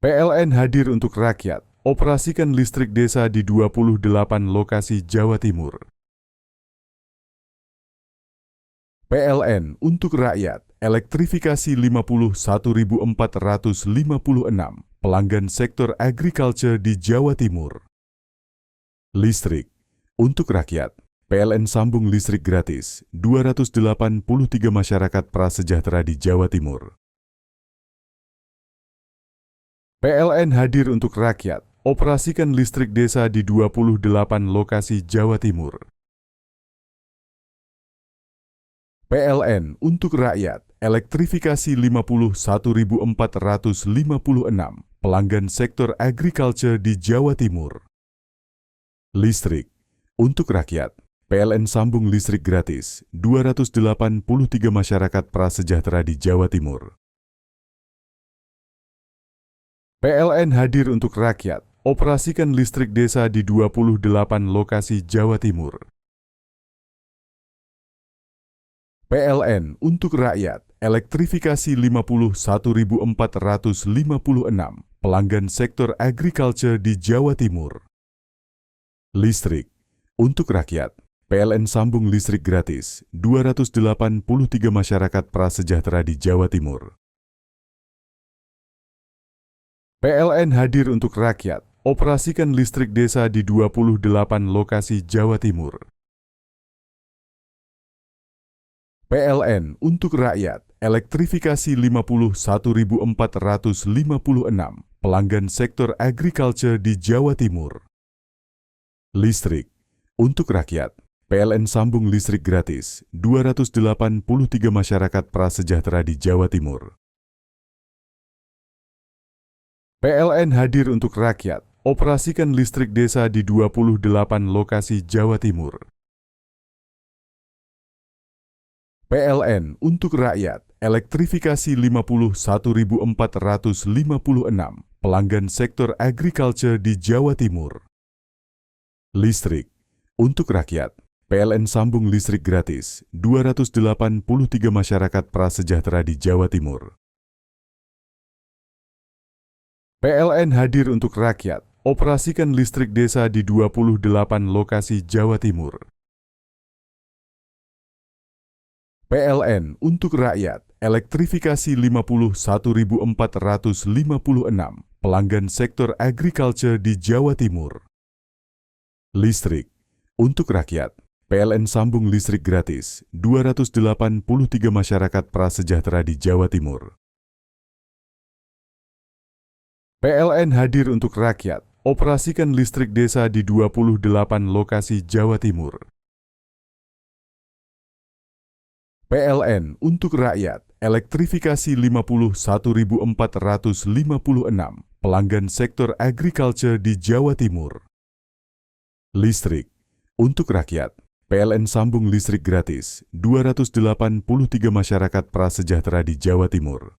PLN hadir untuk rakyat, operasikan listrik desa di 28 lokasi Jawa Timur. PLN untuk rakyat, elektrifikasi 51.456 pelanggan sektor agriculture di Jawa Timur. Listrik untuk rakyat, PLN sambung listrik gratis 283 masyarakat prasejahtera di Jawa Timur. PLN hadir untuk rakyat, operasikan listrik desa di 28 lokasi Jawa Timur. PLN untuk rakyat, elektrifikasi 51.456 pelanggan sektor agriculture di Jawa Timur. Listrik untuk rakyat, PLN sambung listrik gratis 283 masyarakat prasejahtera di Jawa Timur. PLN hadir untuk rakyat, operasikan listrik desa di 28 lokasi Jawa Timur. PLN untuk rakyat, elektrifikasi 51.456 pelanggan sektor agriculture di Jawa Timur. Listrik untuk rakyat, PLN sambung listrik gratis 283 masyarakat prasejahtera di Jawa Timur. PLN hadir untuk rakyat, operasikan listrik desa di 28 lokasi Jawa Timur. PLN untuk rakyat, elektrifikasi 51.456 pelanggan sektor agriculture di Jawa Timur. Listrik untuk rakyat, PLN sambung listrik gratis 283 masyarakat prasejahtera di Jawa Timur. PLN hadir untuk rakyat, operasikan listrik desa di 28 lokasi Jawa Timur. PLN untuk rakyat, elektrifikasi 51.456 pelanggan sektor agriculture di Jawa Timur. Listrik untuk rakyat, PLN sambung listrik gratis 283 masyarakat prasejahtera di Jawa Timur. PLN hadir untuk rakyat, operasikan listrik desa di 28 lokasi Jawa Timur. PLN untuk rakyat, elektrifikasi 51.456 pelanggan sektor agriculture di Jawa Timur. Listrik untuk rakyat, PLN sambung listrik gratis 283 masyarakat prasejahtera di Jawa Timur. PLN hadir untuk rakyat, operasikan listrik desa di 28 lokasi Jawa Timur. PLN untuk rakyat, elektrifikasi 51.456 pelanggan sektor agriculture di Jawa Timur. Listrik untuk rakyat, PLN sambung listrik gratis 283 masyarakat prasejahtera di Jawa Timur.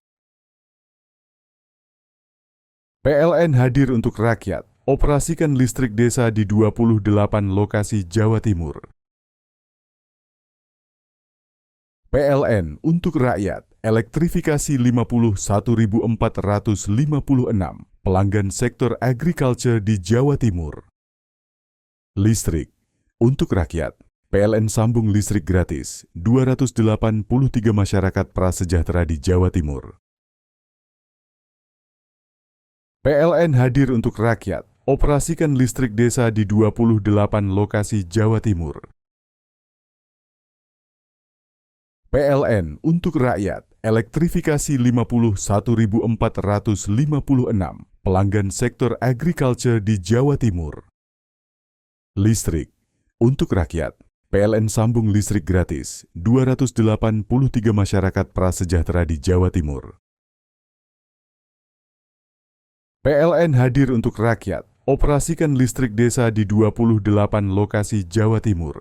PLN hadir untuk rakyat, operasikan listrik desa di 28 lokasi Jawa Timur. PLN untuk rakyat, elektrifikasi 51.456 pelanggan sektor agriculture di Jawa Timur. Listrik untuk rakyat, PLN sambung listrik gratis 283 masyarakat prasejahtera di Jawa Timur. PLN hadir untuk rakyat, operasikan listrik desa di 28 lokasi Jawa Timur. PLN untuk rakyat, elektrifikasi 51.456 pelanggan sektor agriculture di Jawa Timur. Listrik untuk rakyat, PLN sambung listrik gratis 283 masyarakat prasejahtera di Jawa Timur. PLN hadir untuk rakyat, operasikan listrik desa di 28 lokasi Jawa Timur.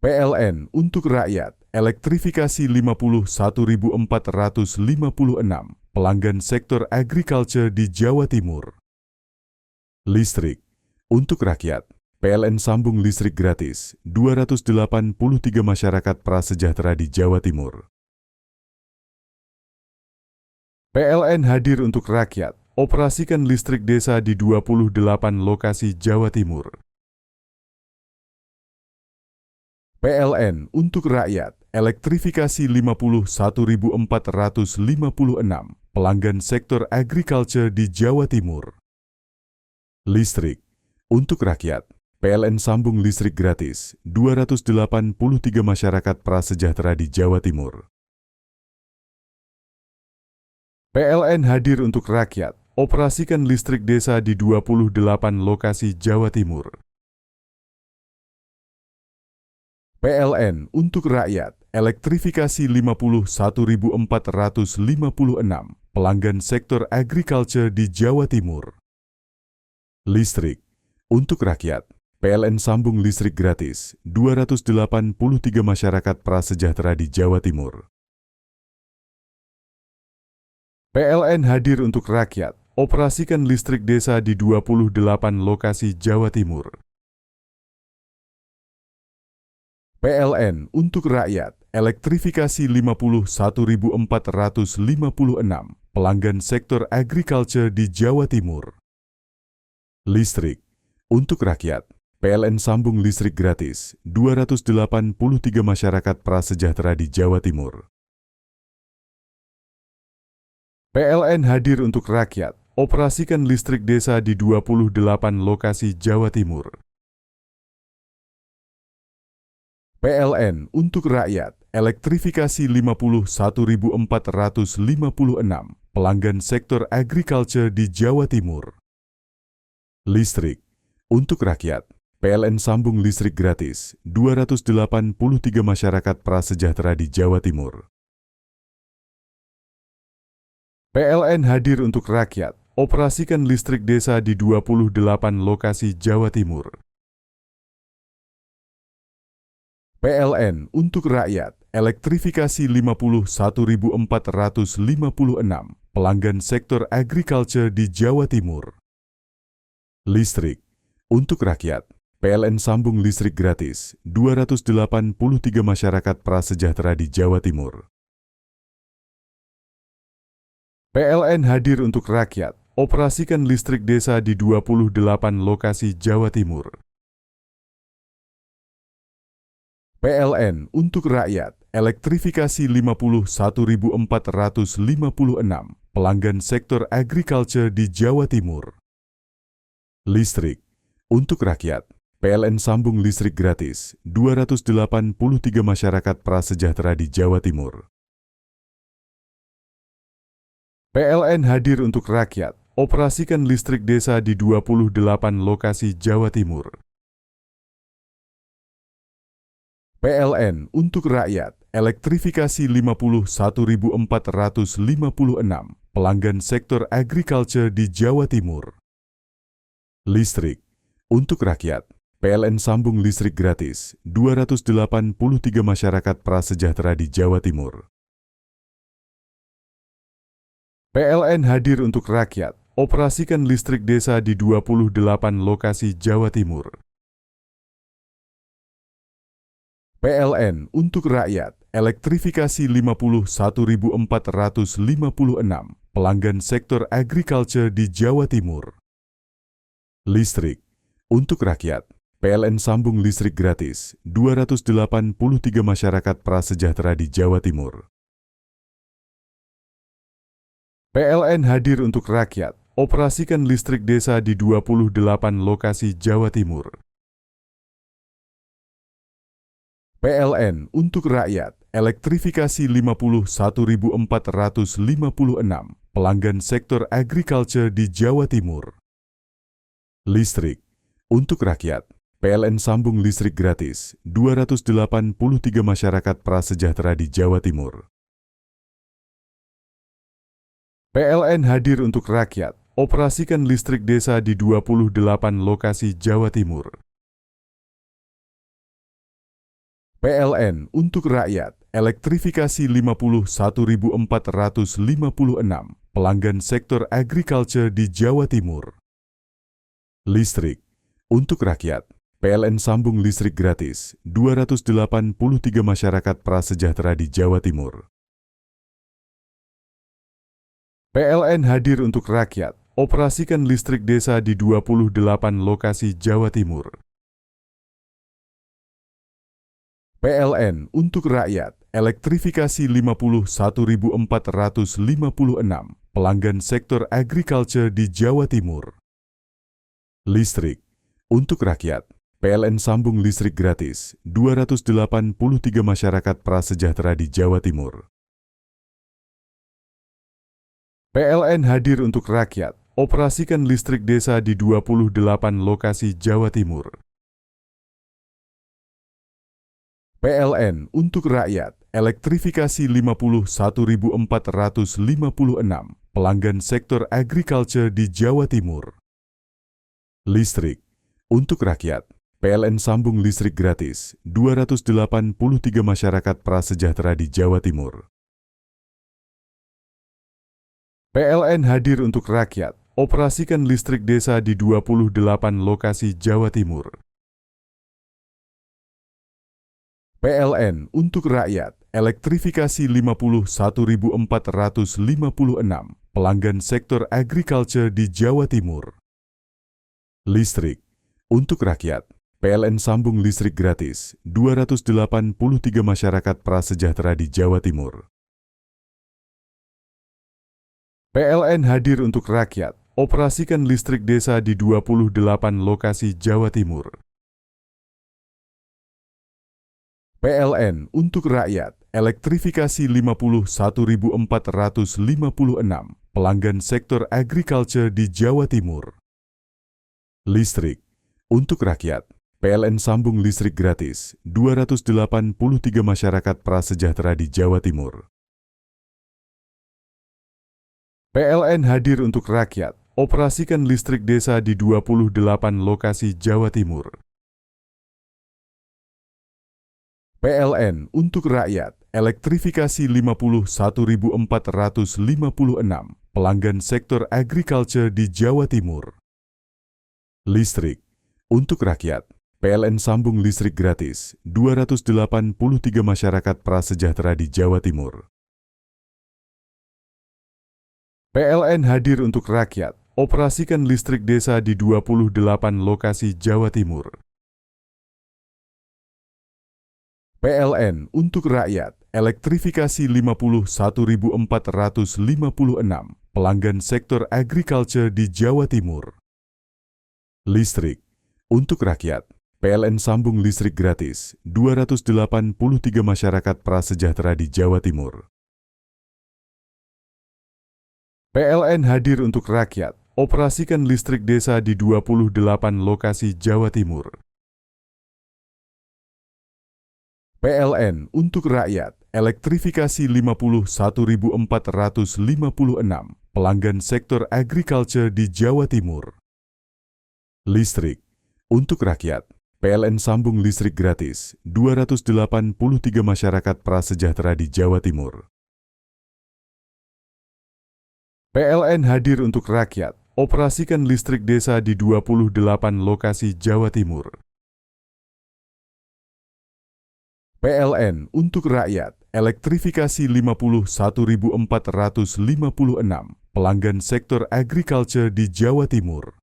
PLN untuk rakyat, elektrifikasi 51.456 pelanggan sektor agriculture di Jawa Timur. Listrik untuk rakyat, PLN sambung listrik gratis 283 masyarakat prasejahtera di Jawa Timur. PLN hadir untuk rakyat, operasikan listrik desa di 28 lokasi Jawa Timur. PLN untuk rakyat, elektrifikasi 51.456 pelanggan sektor agriculture di Jawa Timur. Listrik untuk rakyat, PLN sambung listrik gratis 283 masyarakat prasejahtera di Jawa Timur. PLN hadir untuk rakyat, operasikan listrik desa di 28 lokasi Jawa Timur. PLN untuk rakyat, elektrifikasi 51.456 pelanggan sektor agriculture di Jawa Timur. Listrik untuk rakyat, PLN sambung listrik gratis 283 masyarakat prasejahtera di Jawa Timur. PLN hadir untuk rakyat, operasikan listrik desa di 28 lokasi Jawa Timur. PLN untuk rakyat, elektrifikasi 51.456 pelanggan sektor agriculture di Jawa Timur. Listrik untuk rakyat, PLN sambung listrik gratis 283 masyarakat prasejahtera di Jawa Timur. PLN hadir untuk rakyat, operasikan listrik desa di 28 lokasi Jawa Timur. PLN untuk rakyat, elektrifikasi 51.456 pelanggan sektor agriculture di Jawa Timur. Listrik untuk rakyat, PLN sambung listrik gratis 283 masyarakat prasejahtera di Jawa Timur. PLN hadir untuk rakyat, operasikan listrik desa di 28 lokasi Jawa Timur. PLN untuk rakyat, elektrifikasi 51.456 pelanggan sektor agriculture di Jawa Timur. Listrik untuk rakyat, PLN sambung listrik gratis 283 masyarakat prasejahtera di Jawa Timur. PLN hadir untuk rakyat, operasikan listrik desa di 28 lokasi Jawa Timur. PLN untuk rakyat, elektrifikasi 51.456 pelanggan sektor agriculture di Jawa Timur. Listrik untuk rakyat, PLN sambung listrik gratis 283 masyarakat prasejahtera di Jawa Timur. PLN hadir untuk rakyat, operasikan listrik desa di 28 lokasi Jawa Timur. PLN untuk rakyat, elektrifikasi 51.456 pelanggan sektor agriculture di Jawa Timur. Listrik untuk rakyat, PLN sambung listrik gratis 283 masyarakat prasejahtera di Jawa Timur. PLN hadir untuk rakyat, operasikan listrik desa di 28 lokasi Jawa Timur. PLN untuk rakyat, elektrifikasi 51.456 pelanggan sektor agriculture di Jawa Timur. Listrik untuk rakyat, PLN sambung listrik gratis 283 masyarakat prasejahtera di Jawa Timur. PLN hadir untuk rakyat, operasikan listrik desa di 28 lokasi Jawa Timur. PLN untuk rakyat, elektrifikasi 51.456 pelanggan sektor agriculture di Jawa Timur. Listrik untuk rakyat, PLN sambung listrik gratis 283 masyarakat prasejahtera di Jawa Timur. PLN hadir untuk rakyat, operasikan listrik desa di 28 lokasi Jawa Timur. PLN untuk rakyat, elektrifikasi 51.456 pelanggan sektor agriculture di Jawa Timur. Listrik untuk rakyat, PLN sambung listrik gratis 283 masyarakat prasejahtera di Jawa Timur. PLN hadir untuk rakyat, operasikan listrik desa di 28 lokasi Jawa Timur. PLN untuk rakyat, elektrifikasi 51.456 pelanggan sektor agriculture di Jawa Timur. Listrik untuk rakyat, PLN sambung listrik gratis 283 masyarakat prasejahtera di Jawa Timur. PLN hadir untuk rakyat, operasikan listrik desa di 28 lokasi Jawa Timur. PLN untuk rakyat, elektrifikasi 51.456 pelanggan sektor agriculture di Jawa Timur. Listrik untuk rakyat, PLN sambung listrik gratis 283 masyarakat prasejahtera di Jawa Timur. PLN hadir untuk rakyat, operasikan listrik desa di 28 lokasi Jawa Timur. PLN untuk rakyat, elektrifikasi 51.456 pelanggan sektor agriculture di Jawa Timur. Listrik untuk rakyat, PLN sambung listrik gratis 283 masyarakat prasejahtera di Jawa Timur. PLN hadir untuk rakyat, operasikan listrik desa di 28 lokasi Jawa Timur. PLN untuk rakyat, elektrifikasi 51.456 pelanggan sektor agriculture di Jawa Timur. Listrik untuk rakyat, PLN sambung listrik gratis 283 masyarakat prasejahtera di Jawa Timur. PLN hadir untuk rakyat, operasikan listrik desa di 28 lokasi Jawa Timur. PLN untuk rakyat, elektrifikasi 51.456 pelanggan sektor agriculture di Jawa Timur. Listrik untuk rakyat, PLN sambung listrik gratis 283 masyarakat prasejahtera di Jawa Timur. PLN hadir untuk rakyat, operasikan listrik desa di 28 lokasi Jawa Timur. PLN untuk rakyat, elektrifikasi 51.456 pelanggan sektor agriculture di Jawa Timur. Listrik untuk rakyat, PLN sambung listrik gratis 283 masyarakat prasejahtera di Jawa Timur. PLN hadir untuk rakyat, operasikan listrik desa di 28 lokasi Jawa Timur. PLN untuk rakyat, elektrifikasi 51.456 pelanggan sektor agriculture di Jawa Timur. Listrik untuk rakyat, PLN sambung listrik gratis 283 masyarakat prasejahtera di Jawa Timur. PLN hadir untuk rakyat, operasikan listrik desa di 28 lokasi Jawa Timur. PLN untuk rakyat, elektrifikasi 51.456 pelanggan sektor agriculture di Jawa Timur.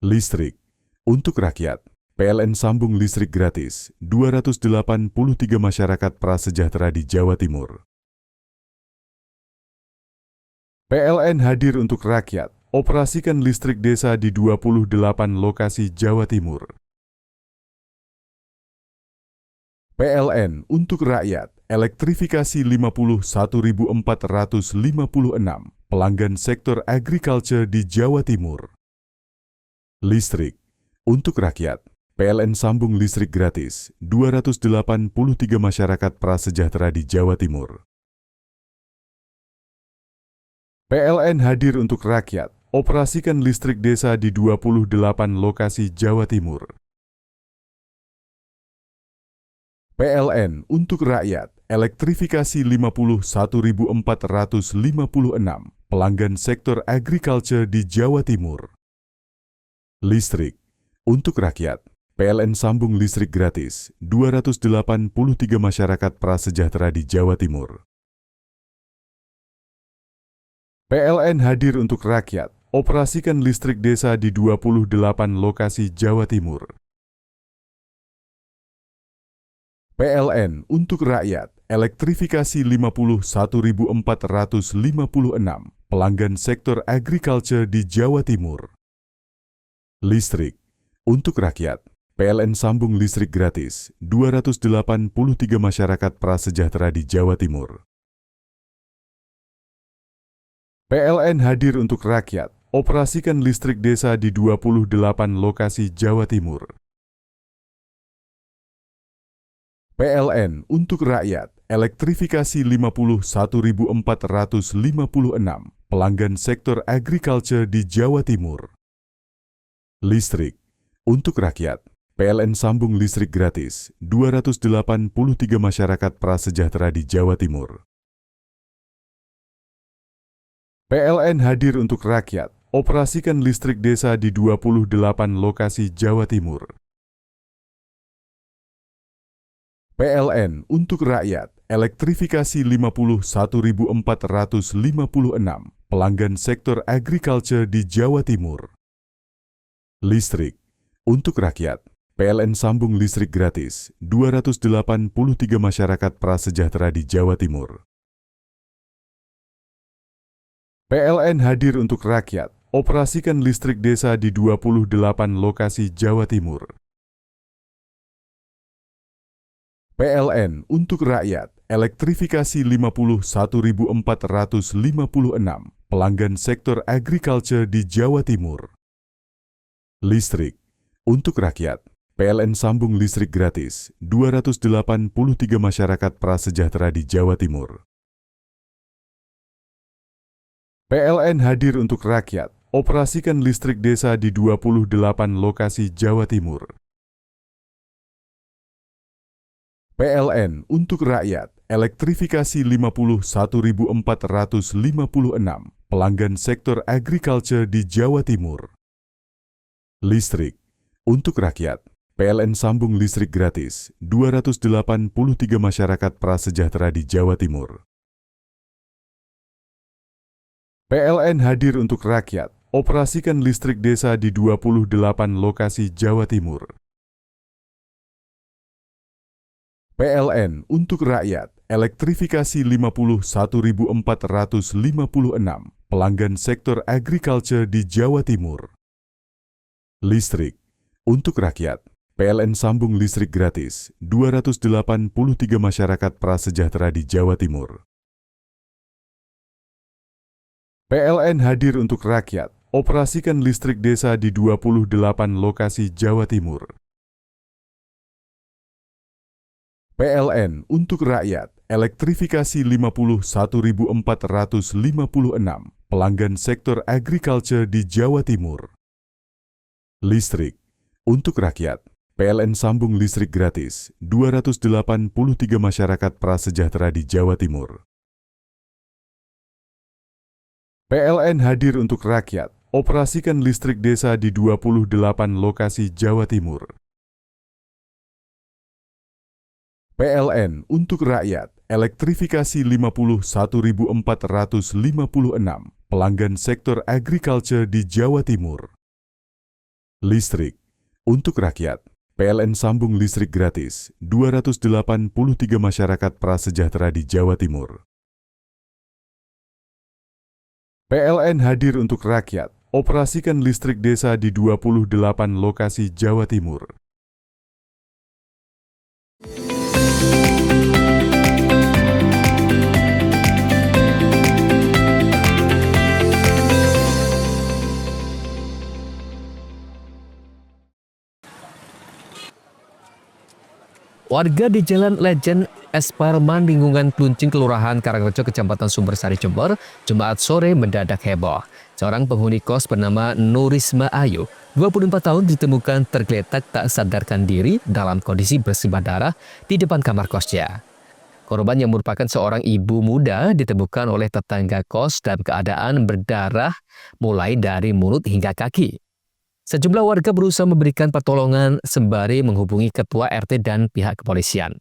Listrik untuk rakyat, PLN sambung listrik gratis 283 masyarakat prasejahtera di Jawa Timur. PLN hadir untuk rakyat, operasikan listrik desa di 28 lokasi Jawa Timur. PLN untuk rakyat, elektrifikasi 51.456 pelanggan sektor agriculture di Jawa Timur. Listrik untuk rakyat, PLN sambung listrik gratis 283 masyarakat prasejahtera di Jawa Timur. PLN hadir untuk rakyat, operasikan listrik desa di 28 lokasi Jawa Timur. PLN untuk rakyat, elektrifikasi 51.456 pelanggan sektor agriculture di Jawa Timur. Listrik untuk rakyat, PLN sambung listrik gratis 283 masyarakat prasejahtera di Jawa Timur. PLN hadir untuk rakyat, operasikan listrik desa di 28 lokasi Jawa Timur. PLN untuk rakyat, elektrifikasi 51.456 pelanggan sektor agriculture di Jawa Timur. Listrik untuk rakyat, PLN sambung listrik gratis 283 masyarakat prasejahtera di Jawa Timur. PLN hadir untuk rakyat, operasikan listrik desa di 28 lokasi Jawa Timur. PLN untuk rakyat, elektrifikasi 51.456 pelanggan sektor agriculture di Jawa Timur. Listrik untuk rakyat, PLN sambung listrik gratis 283 masyarakat prasejahtera di Jawa Timur. PLN hadir untuk rakyat, operasikan listrik desa di 28 lokasi Jawa Timur. PLN untuk rakyat, elektrifikasi 51.456 pelanggan sektor agriculture di Jawa Timur. Listrik untuk rakyat, PLN sambung listrik gratis 283 masyarakat prasejahtera di Jawa Timur. PLN hadir untuk rakyat, operasikan listrik desa di 28 lokasi Jawa Timur. PLN untuk rakyat, elektrifikasi 51.456 pelanggan sektor agriculture di Jawa Timur. Listrik untuk rakyat, PLN sambung listrik gratis 283 masyarakat prasejahtera di Jawa Timur. PLN hadir untuk rakyat, operasikan listrik desa di 28 lokasi Jawa Timur. PLN untuk rakyat, elektrifikasi 51.456 pelanggan sektor agriculture di Jawa Timur. Listrik untuk rakyat, PLN sambung listrik gratis 283 masyarakat prasejahtera di Jawa Timur. PLN hadir untuk rakyat, operasikan listrik desa di 28 lokasi Jawa Timur. PLN untuk rakyat, elektrifikasi 51.456 pelanggan sektor agriculture di Jawa Timur. Listrik untuk rakyat, PLN sambung listrik gratis 283 masyarakat prasejahtera di Jawa Timur. PLN hadir untuk rakyat, operasikan listrik desa di 28 lokasi Jawa Timur. PLN untuk rakyat, elektrifikasi 51.456 pelanggan sektor agriculture di Jawa Timur. Listrik untuk rakyat, PLN sambung listrik gratis 283 masyarakat prasejahtera di Jawa Timur. PLN hadir untuk rakyat, operasikan listrik desa di 28 lokasi Jawa Timur. PLN untuk rakyat, elektrifikasi 51.456 pelanggan sektor agriculture di Jawa Timur. Listrik untuk rakyat, PLN sambung listrik gratis 283 masyarakat prasejahtera di Jawa Timur. PLN hadir untuk rakyat, operasikan listrik desa di 28 lokasi Jawa Timur.
Warga di Jalan Legend Esparman, lingkungan Pluncing, Kelurahan Karangrejo, Kecamatan Sumbersari, Jember, Jumat sore mendadak heboh. Seorang penghuni kos bernama Nurisma Ayu, 24 tahun, ditemukan tergeletak tak sadarkan diri dalam kondisi bersimbah darah di depan kamar kosnya. Korban yang merupakan seorang ibu muda ditemukan oleh tetangga kos dalam keadaan berdarah mulai dari mulut hingga kaki. Sejumlah warga berusaha memberikan pertolongan sembari menghubungi ketua RT dan pihak kepolisian.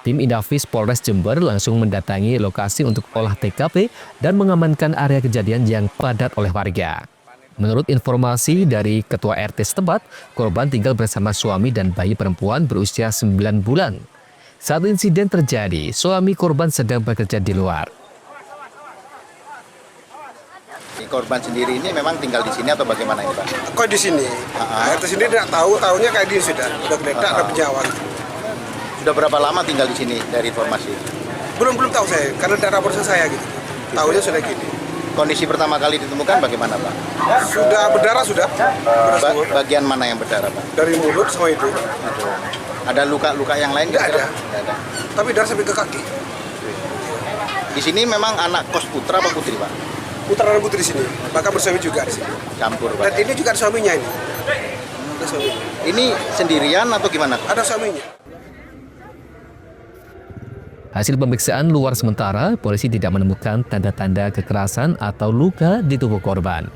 Tim Inafis Polres Jember langsung mendatangi lokasi untuk olah TKP dan mengamankan area kejadian yang padat oleh warga. Menurut informasi dari ketua RT setempat, korban tinggal bersama suami dan bayi perempuan berusia 9 bulan. Saat insiden terjadi, suami korban sedang bekerja di luar.
Korban sendiri ini memang tinggal di sini atau bagaimana ini, Pak?
Kok di sini? RT sendiri tidak tahu, tahunya kayak dia sudah geledak, ada penjawab.
Sudah berapa lama tinggal di sini dari informasi?
Belum tahu saya, karena tidak rapor saya gitu. Tahunya sudah gini.
Kondisi pertama kali ditemukan bagaimana, Pak?
Sudah berdarah sudah.
Bagian mana yang berdarah, Pak?
Dari mulut semua itu.
Ada luka-luka yang lain?
Tidak ada. Tapi darah sampai ke kaki.
Di sini memang anak kos putra apa putri, Pak?
Putra dan putri di sini, bahkan bersuami juga di sini.
Campur, Pak.
Dan ini juga ada suaminya ini. Ada suaminya.
Ini sendirian atau gimana?
Ada suaminya.
Hasil pemeriksaan luar sementara, polisi tidak menemukan tanda-tanda kekerasan atau luka di tubuh korban.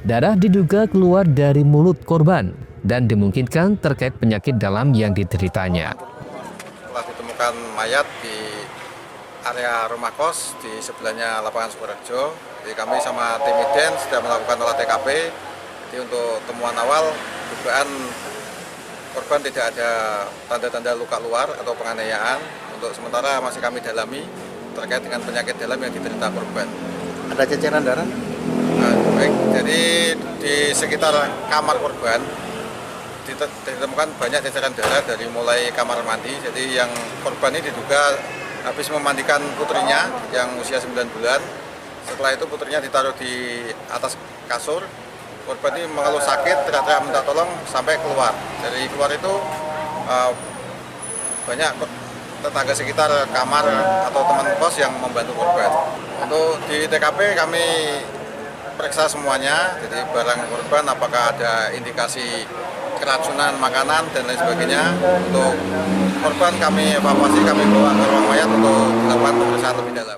Darah diduga keluar dari mulut korban dan dimungkinkan terkait penyakit dalam yang dideritanya.
Telah ditemukan mayat di area rumah kos di sebelahnya lapangan Sukoharjo. Jadi kami sama tim Iden sudah melakukan olah TKP. Jadi untuk temuan awal, dugaan korban tidak ada tanda-tanda luka luar atau penganiayaan. Untuk sementara masih kami dalami terkait dengan penyakit dalam yang diderita korban.
Ada ceceran darah?
Baik, jadi di sekitar kamar korban ditemukan banyak ceceran darah dari mulai kamar mandi. Jadi yang korban ini diduga habis memandikan putrinya yang usia 9 bulan. Setelah itu putrinya ditaruh di atas kasur. Korban ini mengeluh sakit, teriak-teriak minta tolong sampai keluar. Dari keluar itu banyak tetangga sekitar kamar atau teman kos yang membantu korban. Untuk di TKP kami periksa semuanya, jadi barang korban apakah ada indikasi keracunan makanan dan lain sebagainya. Untuk korban kami evakuasi, kami bawa ke ruang mayat untuk dilakukan pemeriksaan lebih dalam.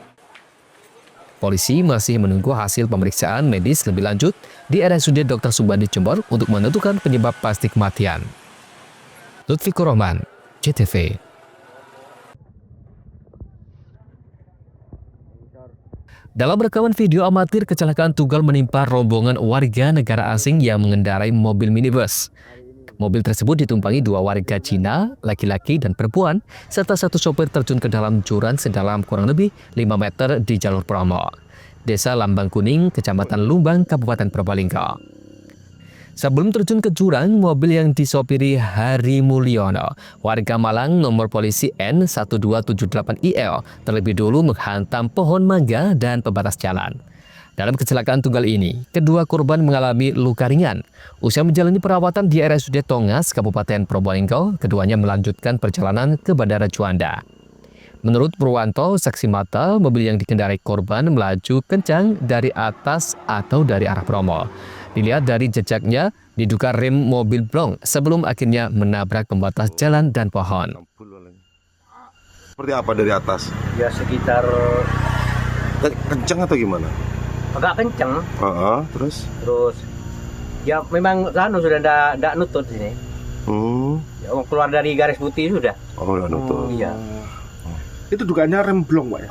Polisi masih menunggu hasil pemeriksaan medis lebih lanjut di RSUD Dr. Subandi Jember untuk menentukan penyebab pasti kematian. Lutfikur Rahman, JTV. Dalam rekaman video amatir, kecelakaan tunggal menimpa rombongan warga negara asing yang mengendarai mobil minibus. Mobil tersebut ditumpangi 2 warga Cina, laki-laki dan perempuan, serta 1 sopir terjun ke dalam jurang sedalam kurang lebih 5 meter di jalur Bromo, Desa Lambang Kuning, Kecamatan Lumbang, Kabupaten Purbalingga. Sebelum terjun ke jurang, mobil yang disopiri Hari Mulyono, warga Malang, nomor polisi N1278IL, terlebih dulu menghantam pohon mangga dan pembatas jalan. Dalam kecelakaan tunggal ini, kedua korban mengalami luka ringan. Usai menjalani perawatan di RSUD Tongas, Kabupaten Probolinggo, keduanya melanjutkan perjalanan ke Bandara Juanda. Menurut Purwanto, saksi mata, mobil yang dikendarai korban melaju kencang dari atas atau dari arah Bromo. Dilihat dari jejaknya, diduga rem mobil blong sebelum akhirnya menabrak pembatas jalan dan pohon.
Seperti apa dari atas?
Ya sekitar
kencang atau gimana?
Agak kenceng.
Terus
ya memang sudah tidak nutut sini. Ya, keluar dari garis putih sudah.
Udah nutut.
Iya.
Itu dugaannya rem blong, Pak ya?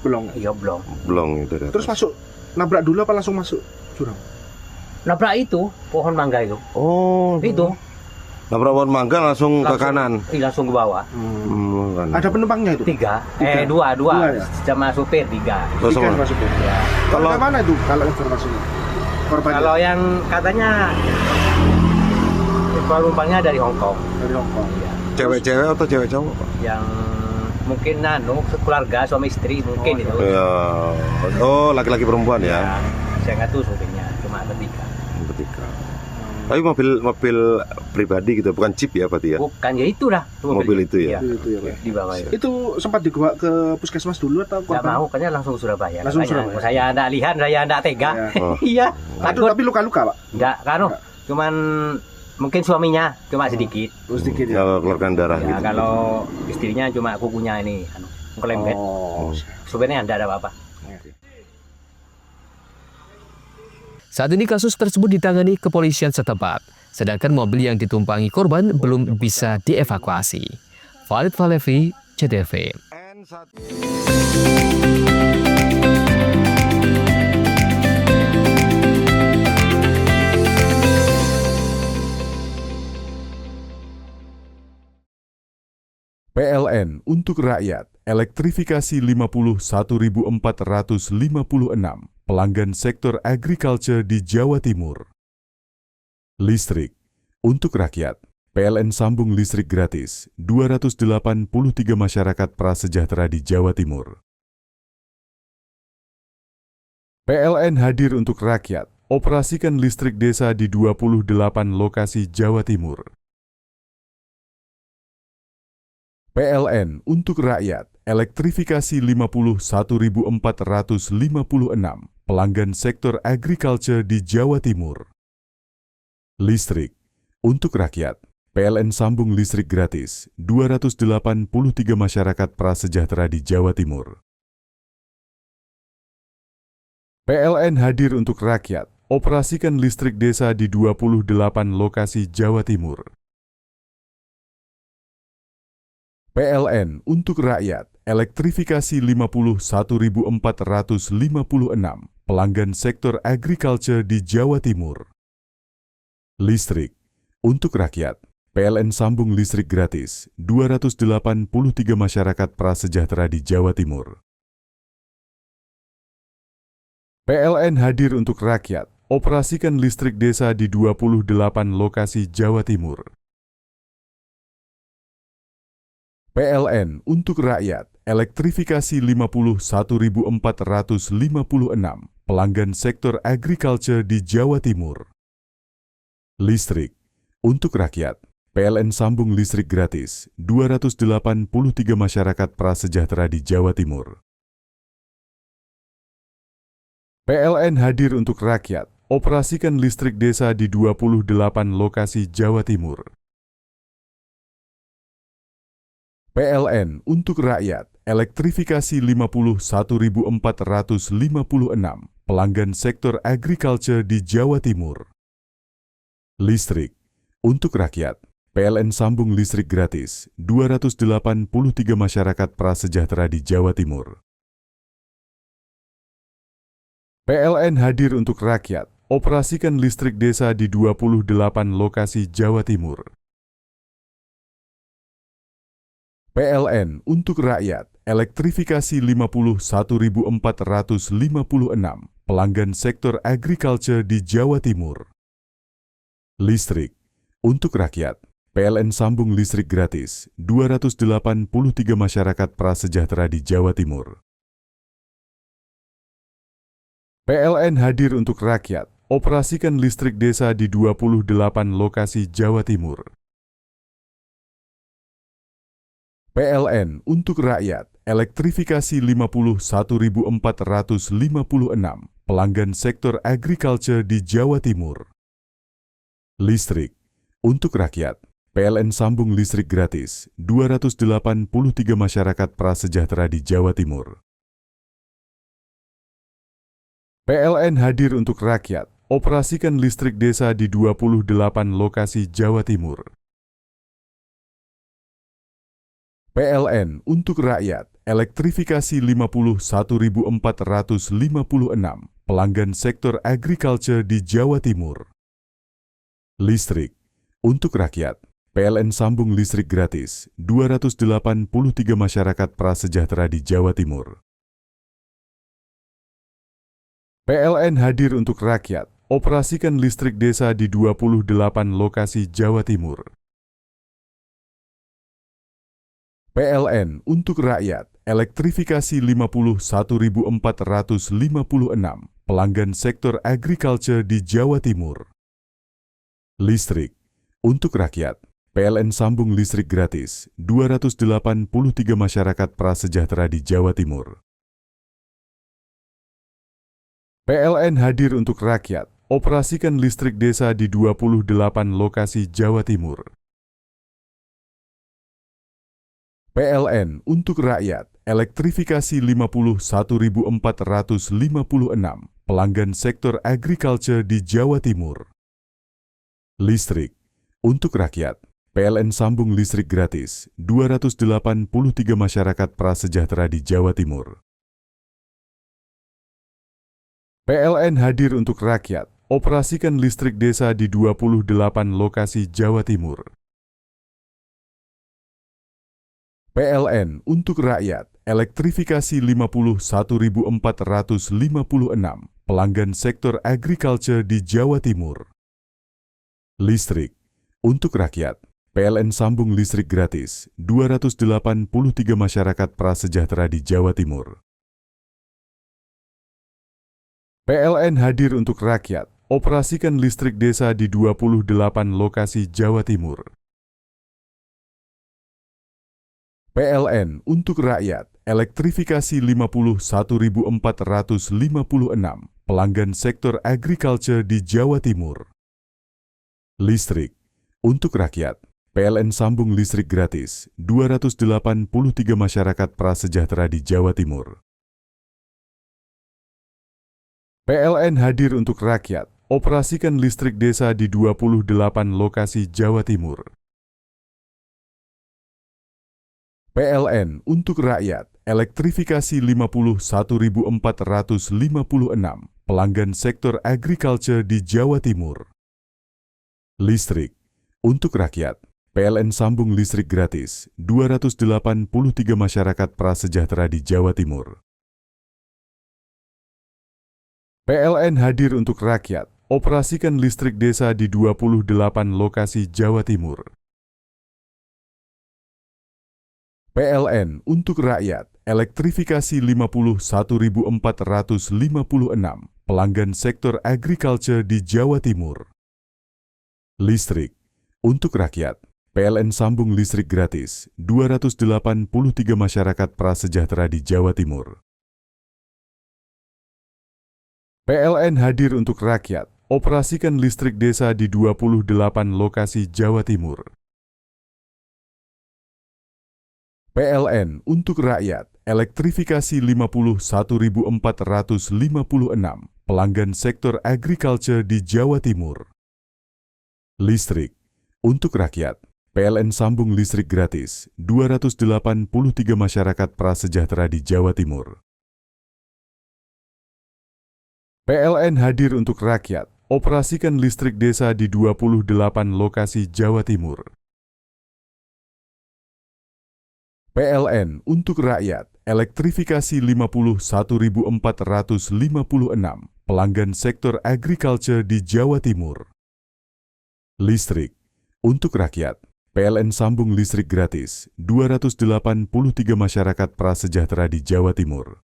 Blong.
Iya, blong.
Blong itu.
Terus masuk nabrak dulu apa langsung masuk jurang?
Nabrak itu pohon mangga itu. Itu.
Nabrak pohon mangga langsung ke kanan.
Langsung ke bawah.
Ada penumpangnya itu?
3. Dua ya? Sama supir 3.
Terus sama supir. Ya. Kalau mana itu kalau informasinya?
Kalau yang katanya penumpangnya dari Hong Kong.
Dari Hong Kong.
Iya.
Cewek-cewek atau cewek cowok, Pak?
Yang mungkin keluarga suami istri mungkin itu.
Ya. Laki-laki perempuan ya.
Saya nggak tahu supirnya, cuma bertiga.
Tapi mobil pribadi gitu, bukan jeep ya berarti ya?
Bukan, ya itu dah.
Mobil itu ya?
Itu ya, Pak.
Di bawah itu.
Itu sempat dibawa ke puskesmas dulu atau
Nggak mau, kan langsung Surabaya.
Langsung
Katanya.
Surabaya.
Saya nggak lihat, saya nggak tega.
Oh.
Iya. Takut.
Tapi luka-luka, Pak?
Nggak, cuman mungkin suaminya cuma sedikit.
Sedikit ya?
Kalau keluarkan darah
Ya,
gitu.
kalau istrinya cuma kukunya ini kelempet. Supirnya nggak ada apa-apa.
Saat ini kasus tersebut ditangani kepolisian setempat, sedangkan mobil yang ditumpangi korban belum bisa dievakuasi. Valid Valevi, CTV.
PLN untuk rakyat, elektrifikasi 51.456 pelanggan sektor agriculture di Jawa Timur. Listrik untuk rakyat, PLN sambung listrik gratis 283 masyarakat prasejahtera di Jawa Timur. PLN hadir untuk rakyat, operasikan listrik desa di 28 lokasi Jawa Timur. PLN untuk rakyat, elektrifikasi 51.456 pelanggan sektor agriculture di Jawa Timur. Listrik untuk rakyat, PLN sambung listrik gratis 283 masyarakat prasejahtera di Jawa Timur. PLN hadir untuk rakyat, operasikan listrik desa di 28 lokasi Jawa Timur. PLN untuk rakyat, elektrifikasi 51.456 pelanggan sektor agriculture di Jawa Timur. Listrik untuk rakyat, PLN sambung listrik gratis 283 masyarakat prasejahtera di Jawa Timur. PLN hadir untuk rakyat, operasikan listrik desa di 28 lokasi Jawa Timur. PLN untuk rakyat, elektrifikasi 51.456 pelanggan sektor agriculture di Jawa Timur. Listrik untuk rakyat, PLN sambung listrik gratis 283 masyarakat prasejahtera di Jawa Timur. PLN hadir untuk rakyat, operasikan listrik desa di 28 lokasi Jawa Timur. PLN untuk rakyat, elektrifikasi 51.456 pelanggan sektor agriculture di Jawa Timur. Listrik untuk rakyat, PLN sambung listrik gratis 283 masyarakat prasejahtera di Jawa Timur. PLN hadir untuk rakyat, operasikan listrik desa di 28 lokasi Jawa Timur. PLN untuk rakyat, elektrifikasi 51.456 pelanggan sektor agriculture di Jawa Timur. Listrik untuk rakyat, PLN sambung listrik gratis 283 masyarakat prasejahtera di Jawa Timur. PLN hadir untuk rakyat, operasikan listrik desa di 28 lokasi Jawa Timur. PLN untuk rakyat, elektrifikasi 51.456 pelanggan sektor agriculture di Jawa Timur. Listrik untuk rakyat, PLN sambung listrik gratis 283 masyarakat prasejahtera di Jawa Timur. PLN hadir untuk rakyat, operasikan listrik desa di 28 lokasi Jawa Timur. PLN untuk rakyat, elektrifikasi 51.456 pelanggan sektor agriculture di Jawa Timur. Listrik untuk rakyat, PLN sambung listrik gratis 283 masyarakat prasejahtera di Jawa Timur. PLN hadir untuk rakyat, operasikan listrik desa di 28 lokasi Jawa Timur. PLN untuk rakyat, elektrifikasi 51.456 pelanggan sektor agriculture di Jawa Timur. Listrik untuk rakyat. PLN sambung listrik gratis 283 masyarakat prasejahtera di Jawa Timur. PLN hadir untuk rakyat. Operasikan listrik desa di 28 lokasi Jawa Timur. PLN untuk rakyat. Elektrifikasi 51.456 pelanggan sektor agriculture di Jawa Timur. Listrik untuk rakyat. PLN sambung listrik gratis 283 masyarakat prasejahtera di Jawa Timur. PLN hadir untuk rakyat. Operasikan listrik desa di 28 lokasi Jawa Timur. PLN untuk rakyat. Elektrifikasi 51.456 pelanggan sektor agriculture di Jawa Timur. Listrik untuk rakyat. PLN sambung listrik gratis 283 masyarakat prasejahtera di Jawa Timur. PLN hadir untuk rakyat. Operasikan listrik desa di 28 lokasi Jawa Timur. PLN untuk rakyat. Elektrifikasi 51.456 pelanggan sektor agriculture di Jawa Timur. Listrik untuk rakyat. PLN sambung listrik gratis 283 masyarakat prasejahtera di Jawa Timur. PLN hadir untuk rakyat. Operasikan listrik desa di 28 lokasi Jawa Timur. PLN untuk rakyat. Elektrifikasi 51.456 pelanggan sektor agriculture di Jawa Timur. Listrik untuk rakyat. PLN sambung listrik gratis 283 masyarakat prasejahtera di Jawa Timur. PLN hadir untuk rakyat. Operasikan listrik desa di 28 lokasi Jawa Timur. PLN untuk rakyat. Elektrifikasi 51.456 pelanggan sektor agriculture di Jawa Timur. Listrik untuk rakyat. PLN sambung listrik gratis 283 masyarakat prasejahtera di Jawa Timur. PLN hadir untuk rakyat. Operasikan listrik desa di 28 lokasi Jawa Timur. PLN untuk rakyat. Elektrifikasi 51.456 pelanggan sektor agriculture di Jawa Timur. Listrik untuk rakyat. PLN sambung listrik gratis 283 masyarakat prasejahtera di Jawa Timur. PLN hadir untuk rakyat. Operasikan listrik desa di 28 lokasi Jawa Timur. PLN untuk rakyat. Elektrifikasi 51.456 pelanggan sektor agriculture di Jawa Timur. Listrik untuk rakyat. PLN sambung listrik gratis 283 masyarakat prasejahtera di Jawa Timur.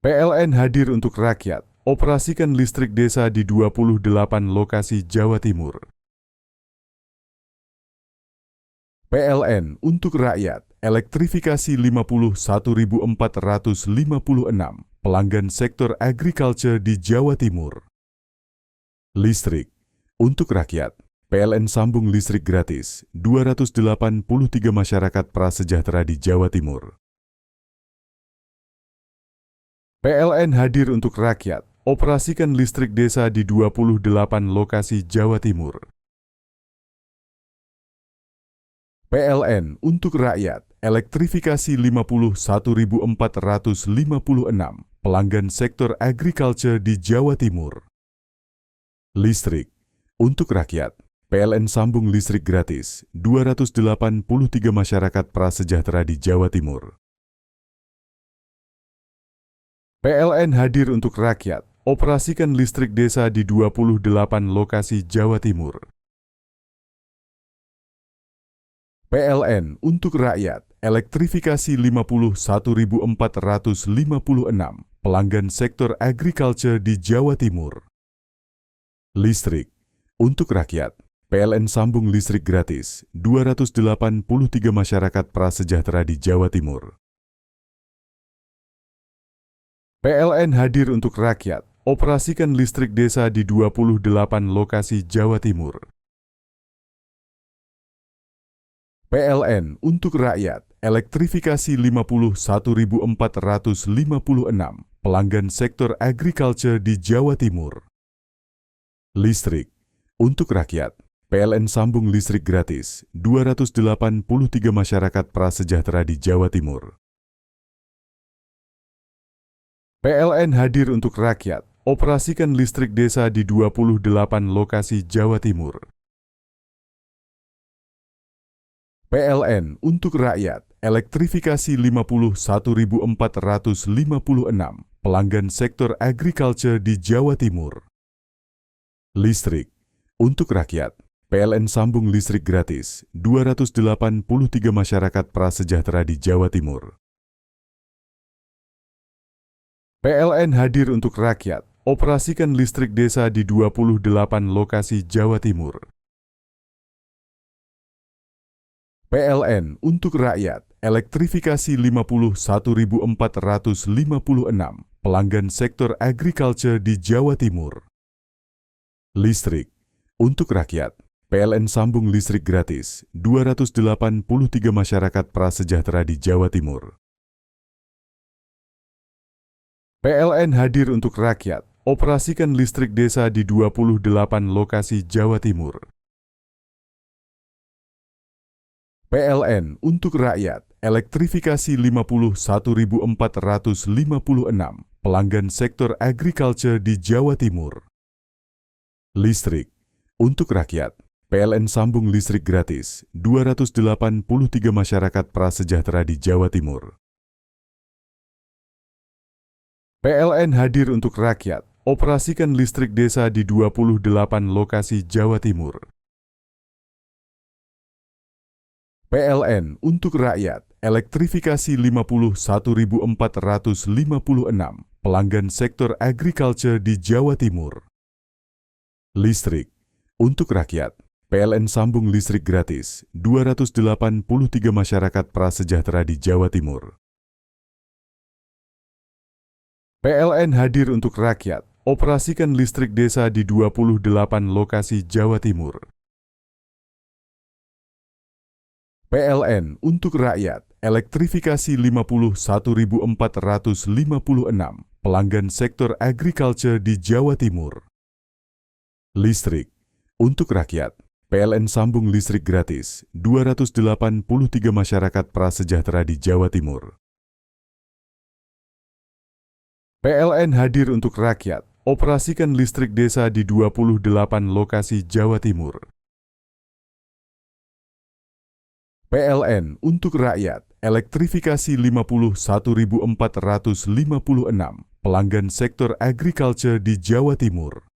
PLN hadir untuk rakyat. Operasikan listrik desa di 28 lokasi Jawa Timur. PLN untuk rakyat. Elektrifikasi 51.456 pelanggan sektor agriculture di Jawa Timur. Listrik untuk rakyat. PLN sambung listrik gratis 283 masyarakat prasejahtera di Jawa Timur. PLN hadir untuk rakyat. Operasikan listrik desa di 28 lokasi Jawa Timur. PLN untuk rakyat. Elektrifikasi 51.456 pelanggan sektor agriculture di Jawa Timur. Listrik untuk rakyat. PLN sambung listrik gratis 283 masyarakat prasejahtera di Jawa Timur. PLN hadir untuk rakyat. Operasikan listrik desa di 28 lokasi Jawa Timur. PLN untuk rakyat. Elektrifikasi 51.456 pelanggan sektor agriculture di Jawa Timur. Listrik untuk rakyat. PLN sambung listrik gratis 283 masyarakat prasejahtera di Jawa Timur. PLN hadir untuk rakyat. Operasikan listrik desa di 28 lokasi Jawa Timur. PLN untuk rakyat. Elektrifikasi 51.456 pelanggan sektor agriculture di Jawa Timur. Listrik untuk rakyat. PLN sambung listrik gratis 283 masyarakat prasejahtera di Jawa Timur. PLN hadir untuk rakyat. Operasikan listrik desa di 28 lokasi Jawa Timur. PLN untuk rakyat. Elektrifikasi 51.456 pelanggan sektor agriculture di Jawa Timur. Listrik untuk rakyat. PLN sambung listrik gratis 283 masyarakat prasejahtera di Jawa Timur. PLN hadir untuk rakyat. Operasikan listrik desa di 28 lokasi Jawa Timur. PLN untuk rakyat. Elektrifikasi 51.456 pelanggan sektor agriculture di Jawa Timur. Listrik untuk rakyat. PLN sambung listrik gratis 283 masyarakat prasejahtera di Jawa Timur. PLN hadir untuk rakyat. Operasikan listrik desa di 28 lokasi Jawa Timur. PLN untuk rakyat. Elektrifikasi 51.456 pelanggan sektor agriculture di Jawa Timur. Listrik untuk rakyat. PLN sambung listrik gratis 283 masyarakat prasejahtera di Jawa Timur. PLN hadir untuk rakyat. Operasikan listrik desa di 28 lokasi Jawa Timur. PLN untuk rakyat. Elektrifikasi 51.456 pelanggan sektor agriculture di Jawa Timur. Listrik untuk rakyat. PLN sambung listrik gratis 283 masyarakat prasejahtera di Jawa Timur. PLN hadir untuk rakyat. Operasikan listrik desa di 28 lokasi Jawa Timur. PLN untuk rakyat. Elektrifikasi 51.456 pelanggan sektor agriculture di Jawa Timur. Listrik untuk rakyat. PLN sambung listrik gratis 283 masyarakat prasejahtera di Jawa Timur. PLN hadir untuk rakyat. Operasikan listrik desa di 28 lokasi Jawa Timur. PLN untuk rakyat. Elektrifikasi 51.456 pelanggan sektor agriculture di Jawa Timur.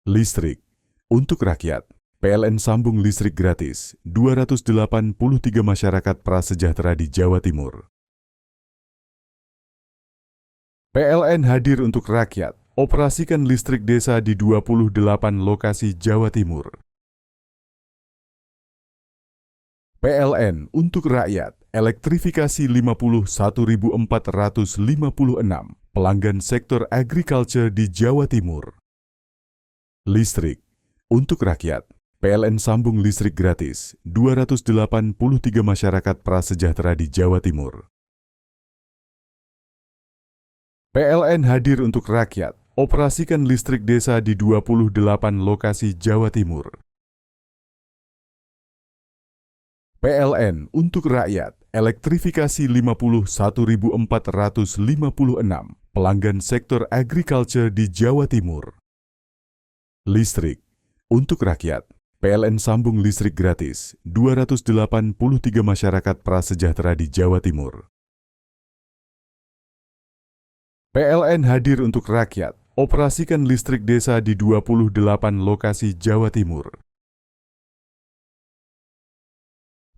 Listrik untuk rakyat. PLN sambung listrik gratis 283 masyarakat prasejahtera di Jawa Timur. PLN hadir untuk rakyat. Operasikan listrik desa di 28 lokasi Jawa Timur. PLN untuk rakyat. Elektrifikasi 51.456 pelanggan sektor agriculture di Jawa Timur. Listrik untuk rakyat. PLN sambung listrik gratis 283 masyarakat prasejahtera di Jawa Timur. PLN hadir untuk rakyat. Operasikan listrik desa di 28 lokasi Jawa Timur. PLN untuk rakyat. Elektrifikasi 51.456 pelanggan sektor agriculture di Jawa Timur. Listrik untuk rakyat. PLN sambung listrik gratis 283 masyarakat prasejahtera di Jawa Timur. PLN hadir untuk rakyat. Operasikan listrik desa di 28 lokasi Jawa Timur.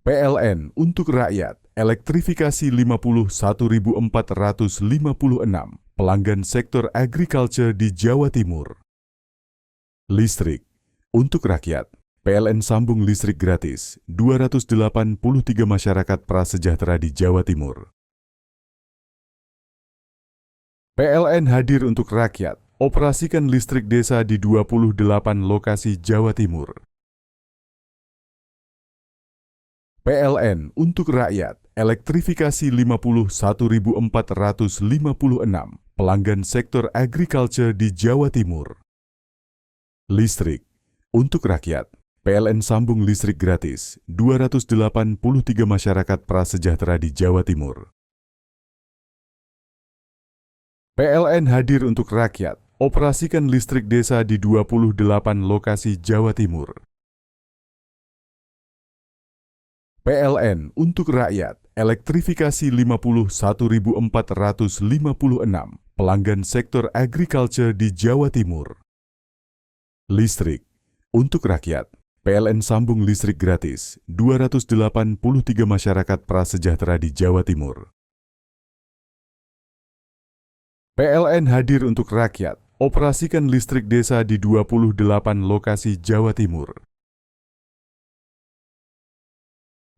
PLN untuk rakyat. Elektrifikasi 51.456 pelanggan sektor agriculture di Jawa Timur. Listrik untuk rakyat. PLN sambung listrik gratis 283 masyarakat prasejahtera di Jawa Timur. PLN hadir untuk rakyat. Operasikan listrik desa di 28 lokasi Jawa Timur. PLN untuk rakyat. Elektrifikasi 51.456 pelanggan sektor agriculture di Jawa Timur. Listrik untuk rakyat. PLN sambung listrik gratis 283 masyarakat prasejahtera di Jawa Timur. PLN hadir untuk rakyat. Operasikan listrik desa di 28 lokasi Jawa Timur. PLN untuk rakyat. Elektrifikasi 51.456 pelanggan sektor agriculture di Jawa Timur. Listrik untuk rakyat. PLN sambung listrik gratis 283 masyarakat prasejahtera di Jawa Timur. PLN hadir untuk rakyat. Operasikan listrik desa di 28 lokasi Jawa Timur.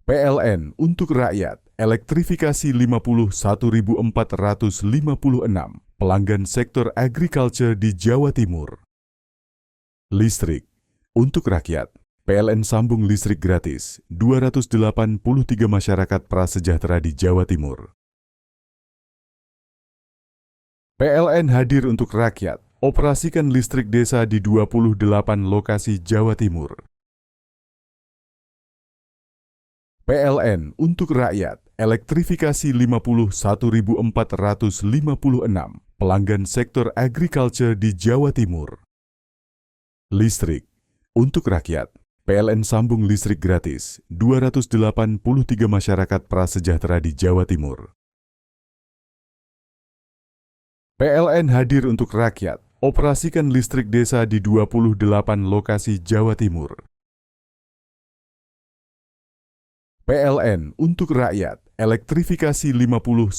PLN untuk rakyat. Elektrifikasi 51.456 pelanggan sektor agriculture di Jawa Timur. Listrik untuk rakyat. PLN sambung listrik gratis 283 masyarakat prasejahtera di Jawa Timur. PLN hadir untuk rakyat. Operasikan listrik desa di 28 lokasi Jawa Timur. PLN untuk rakyat. Elektrifikasi 51.456 pelanggan sektor agriculture di Jawa Timur. Listrik untuk rakyat. PLN sambung listrik gratis 283 masyarakat prasejahtera di Jawa Timur. PLN hadir untuk rakyat. Operasikan listrik desa di 28 lokasi Jawa Timur. PLN untuk rakyat. Elektrifikasi 51.456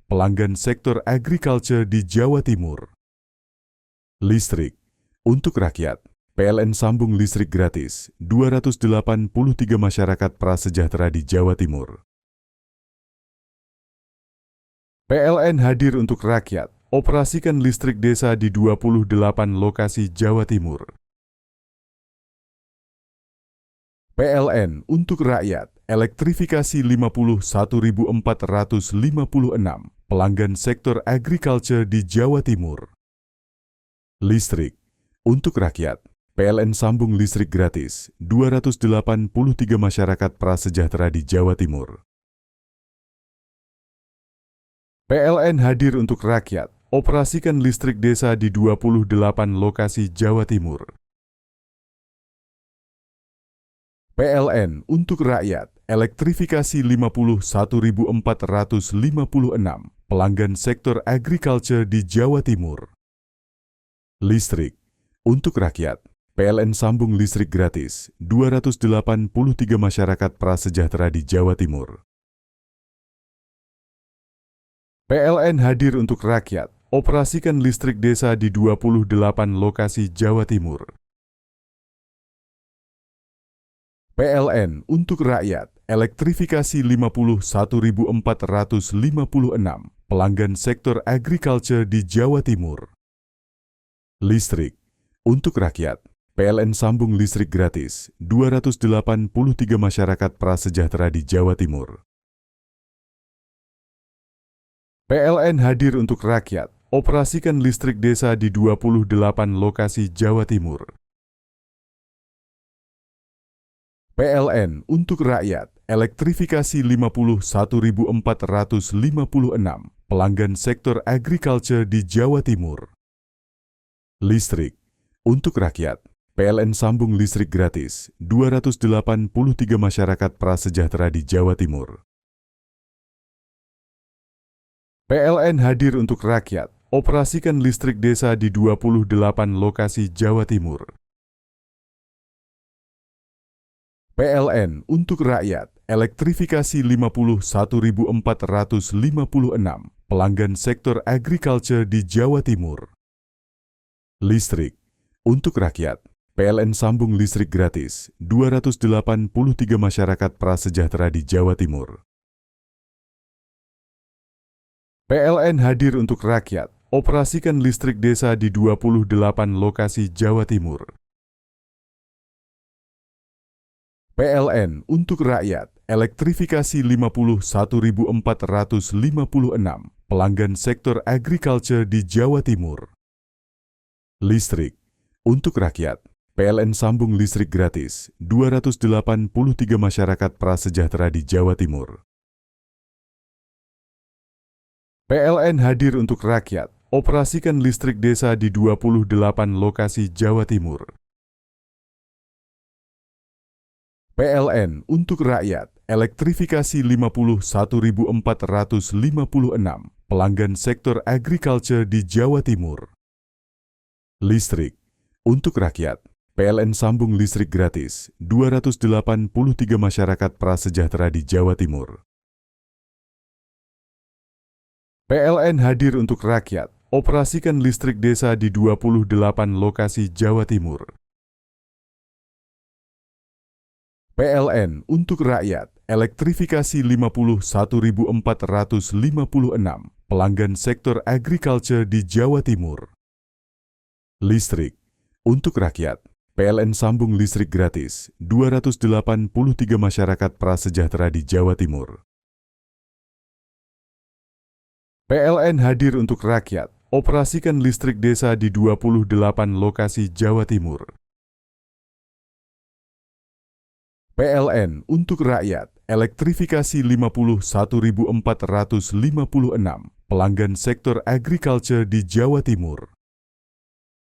pelanggan sektor agriculture di Jawa Timur. Listrik untuk rakyat. PLN sambung listrik gratis 283 masyarakat prasejahtera di Jawa Timur. PLN hadir untuk rakyat. Operasikan listrik desa di 28 lokasi Jawa Timur. PLN untuk rakyat. Elektrifikasi 51.456 pelanggan sektor agriculture di Jawa Timur. Listrik untuk rakyat. PLN sambung listrik gratis 283 masyarakat prasejahtera di Jawa Timur. PLN hadir untuk rakyat. Operasikan listrik desa di 28 lokasi Jawa Timur. PLN untuk rakyat. Elektrifikasi 51.456 pelanggan sektor agriculture di Jawa Timur. Listrik untuk rakyat. PLN sambung listrik gratis 283 masyarakat prasejahtera di Jawa Timur. PLN hadir untuk rakyat. Operasikan listrik desa di 28 lokasi Jawa Timur. PLN untuk rakyat. Elektrifikasi 51.456 pelanggan sektor agriculture di Jawa Timur. Listrik untuk rakyat. PLN sambung listrik gratis 283 masyarakat prasejahtera di Jawa Timur. PLN hadir untuk rakyat. Operasikan listrik desa di 28 lokasi Jawa Timur. PLN untuk rakyat. Elektrifikasi 51.456 pelanggan sektor agriculture di Jawa Timur. Listrik untuk rakyat. PLN sambung listrik gratis 283 masyarakat prasejahtera di Jawa Timur. PLN hadir untuk rakyat. Operasikan listrik desa di 28 lokasi Jawa Timur. PLN untuk rakyat. Elektrifikasi 51.456 pelanggan sektor agriculture di Jawa Timur. Listrik untuk rakyat. PLN sambung listrik gratis 283 masyarakat prasejahtera di Jawa Timur. PLN hadir untuk rakyat. Operasikan listrik desa di 28 lokasi Jawa Timur. PLN untuk rakyat. Elektrifikasi 51.456 pelanggan sektor agriculture di Jawa Timur. Listrik untuk rakyat. PLN sambung listrik gratis 283 masyarakat prasejahtera di Jawa Timur. PLN hadir untuk rakyat. Operasikan listrik desa di 28 lokasi Jawa Timur. PLN untuk rakyat. Elektrifikasi 51.456 pelanggan sektor agriculture di Jawa Timur. Listrik untuk rakyat. PLN sambung listrik gratis 283 masyarakat prasejahtera di Jawa Timur. PLN hadir untuk rakyat. Operasikan listrik desa di 28 lokasi Jawa Timur. PLN untuk rakyat. Elektrifikasi 51.456 pelanggan sektor agriculture di Jawa Timur. Listrik untuk rakyat. PLN sambung listrik gratis 283 masyarakat prasejahtera di Jawa Timur. PLN hadir untuk rakyat. Operasikan listrik desa di 28 lokasi Jawa Timur. PLN untuk rakyat. Elektrifikasi 51.456 pelanggan sektor agriculture di Jawa Timur.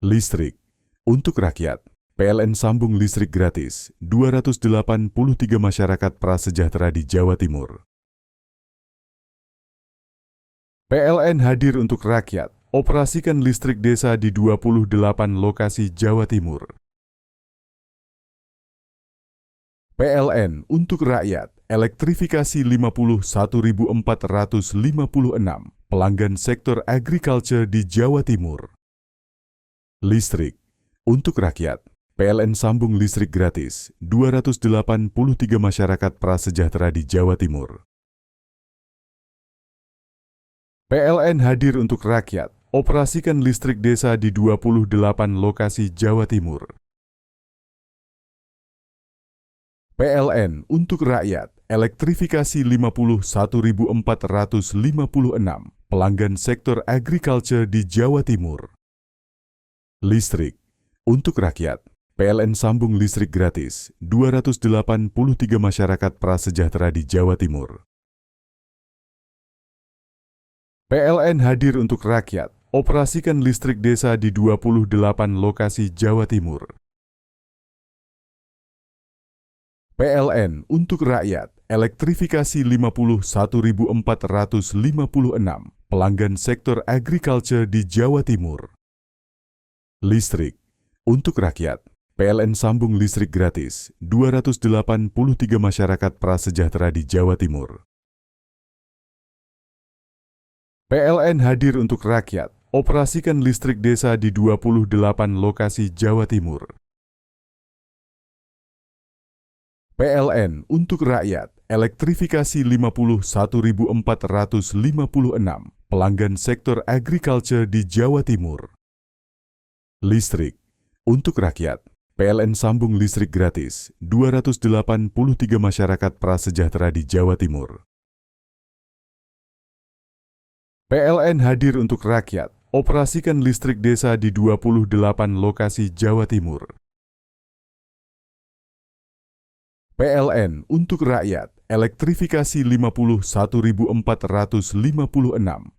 Listrik untuk rakyat. PLN sambung listrik gratis 283 masyarakat prasejahtera di Jawa Timur. PLN hadir untuk rakyat. Operasikan listrik desa di 28 lokasi Jawa Timur. PLN untuk rakyat. Elektrifikasi 51.456 pelanggan sektor agriculture di Jawa Timur. Listrik untuk rakyat. PLN sambung listrik gratis 283 masyarakat prasejahtera di Jawa Timur. PLN hadir untuk rakyat. Operasikan listrik desa di 28 lokasi Jawa Timur. PLN untuk rakyat. Elektrifikasi 51.456 pelanggan sektor agriculture di Jawa Timur. Listrik untuk rakyat. PLN sambung listrik gratis 283 masyarakat prasejahtera di Jawa Timur. PLN hadir untuk rakyat. Operasikan listrik desa di 28 lokasi Jawa Timur. PLN untuk rakyat. Elektrifikasi 51.456 pelanggan sektor agriculture di Jawa Timur. Listrik untuk rakyat. PLN sambung listrik gratis 283 masyarakat prasejahtera di Jawa Timur. PLN hadir untuk rakyat. Operasikan listrik desa di 28 lokasi Jawa Timur. PLN untuk rakyat. Elektrifikasi 51.456 pelanggan sektor agriculture di Jawa Timur. Listrik untuk rakyat. PLN sambung listrik gratis 283 masyarakat prasejahtera di Jawa Timur. PLN hadir untuk rakyat. Operasikan listrik desa di 28 lokasi Jawa Timur. PLN untuk rakyat. Elektrifikasi 51.456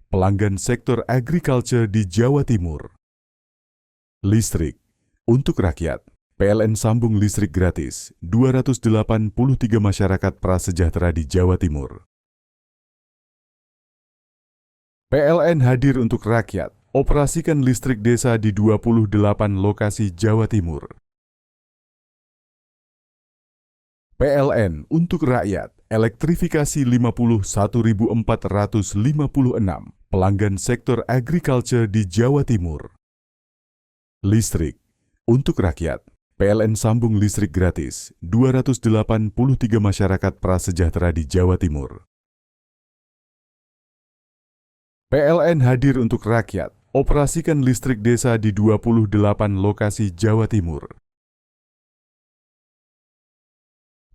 pelanggan sektor agriculture di Jawa Timur. Listrik untuk rakyat. PLN sambung listrik gratis 283 masyarakat prasejahtera di Jawa Timur. PLN hadir untuk rakyat. Operasikan listrik desa di 28 lokasi Jawa Timur. PLN untuk rakyat. Elektrifikasi 51.456 pelanggan sektor agriculture di Jawa Timur. Listrik untuk rakyat. PLN sambung listrik gratis 283 masyarakat prasejahtera di Jawa Timur. PLN hadir untuk rakyat. Operasikan listrik desa di 28 lokasi Jawa Timur.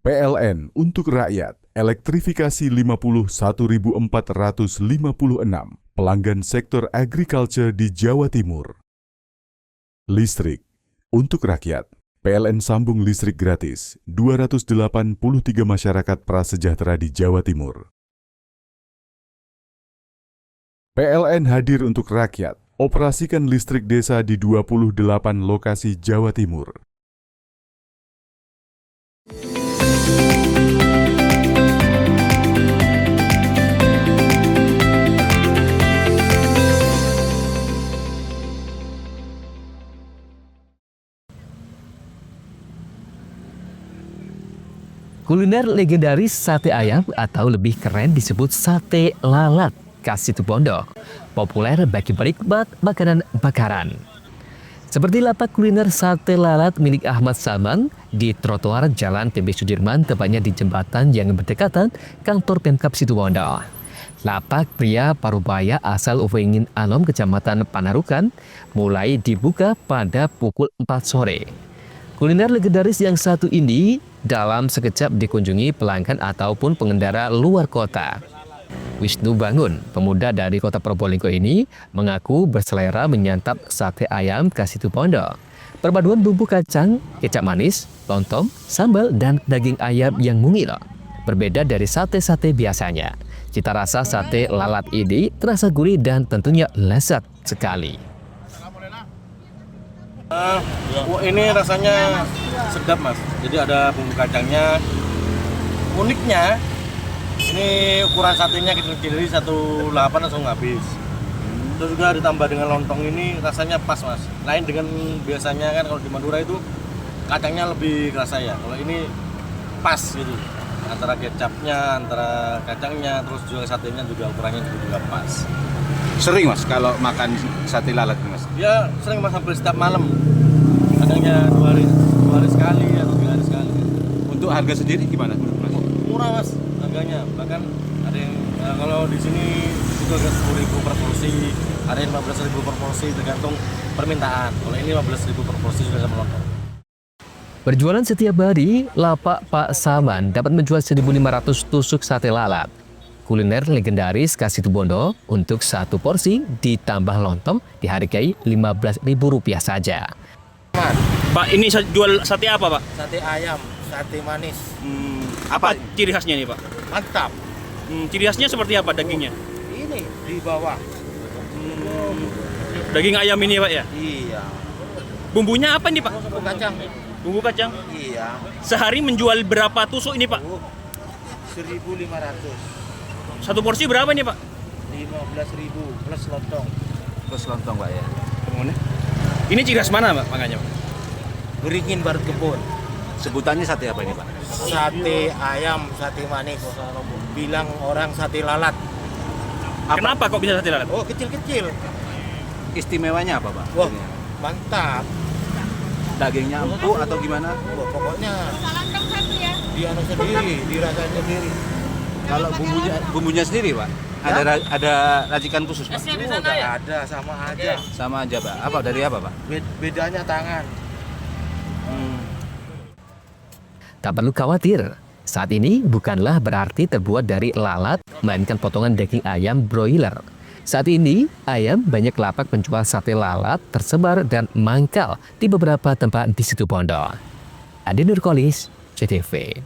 PLN untuk rakyat. Elektrifikasi 51.456 pelanggan sektor agriculture di Jawa Timur. Listrik untuk rakyat. PLN sambung listrik gratis 283 masyarakat prasejahtera di Jawa Timur. PLN hadir untuk rakyat. Operasikan listrik desa di 28 lokasi Jawa Timur.
Kuliner legendaris sate ayam atau lebih keren disebut sate lalat khas Situbondo, populer bagi penikmat makanan bakaran. Seperti lapak kuliner sate lalat milik Ahmad Saman di trotoar Jalan PB Sudirman, tepatnya di jembatan yang berdekatan kantor Pemkab Situbondo. Lapak pria Parubaya asal Uwengin Anom, Kecamatan Panarukan, mulai dibuka pada pukul 4 sore. Kuliner legendaris yang satu ini dalam sekejap dikunjungi pelanggan ataupun pengendara luar kota. Wisnu Bangun, pemuda dari kota Probolinggo ini, mengaku berselera menyantap sate ayam khas Situbondo. Perpaduan bumbu kacang, kecap manis, lontong, sambal, dan daging ayam yang mungil. Berbeda dari sate-sate biasanya. Cita rasa sate lalat ini terasa gurih dan tentunya lezat sekali.
Ini rasanya sedap, Mas. Jadi ada bumbu kacangnya. Uniknya, ini ukuran satenya kecil-kecil, 1,8 langsung habis. Terus juga ditambah dengan lontong ini rasanya pas, Mas. Lain dengan biasanya kan kalau di Madura itu kacangnya lebih kerasa ya. Kalau ini pas gitu. Antara kecapnya, antara kacangnya, terus juga satenya juga ukurannya juga pas.
Sering, Mas, kalau makan sate lalat, Mas?
Ya sering, Mas, hampir setiap malam. Kadangnya 2 hari sekali atau 3 hari sekali.
Untuk harga sendiri gimana, Mas?
Murah, Mas, harganya. Bahkan ada yang kalau di sini itu harga 10.000 per porsi, ada yang 15.000 per porsi, tergantung permintaan. Kalau ini 15.000 per porsi sudah sama lontong.
Berjualan setiap hari, lapak Pak Saman dapat menjual 1.500 tusuk sate lalat. Kuliner legendaris khas Situbondo untuk satu porsi ditambah lontong dihargai Rp15.000 saja.
Pak, ini jual sate apa, Pak?
Sate ayam, sate manis.
Apa ciri khasnya nih, Pak?
Mantap.
Ciri khasnya seperti apa dagingnya?
Ini di bawah.
Daging ayam ini, Pak, ya?
Iya.
Bumbunya apa nih, Pak?
Bumbu kacang.
Bumbu kacang?
Iya.
Sehari menjual berapa tusuk ini, Pak?
1.500.
Satu porsi berapa nih, Pak?
15.000 plus lontong.
Plus lontong, Pak, ya.
Ini ciri khas mana, Pak, makanya, Pak?
Beringin Barat Kebun.
Sebutannya sate apa ini, Pak?
Sate ayam, sate manis. Bilang orang sate lalat.
Kenapa kok bisa sate lalat?
Oh, kecil-kecil.
Istimewanya apa, Pak?
Wah, mantap.
Dagingnya empuk atau gimana?
Wah, pokoknya dia sendiri, dirasanya sendiri.
Kalau bumbunya sendiri, Pak?
Ya?
Ada racikan khusus, Pak?
Udah ada, sama aja.
Sama aja, Pak. Apa dari apa, Pak?
Bedanya tangan.
Tak perlu khawatir, saat ini bukanlah berarti terbuat dari lalat, melainkan potongan daging ayam broiler. Saat ini, ayam banyak lapak penjual sate lalat tersebar dan mangkal di beberapa tempat di Situbondo. Adi Nurkolis, CTV.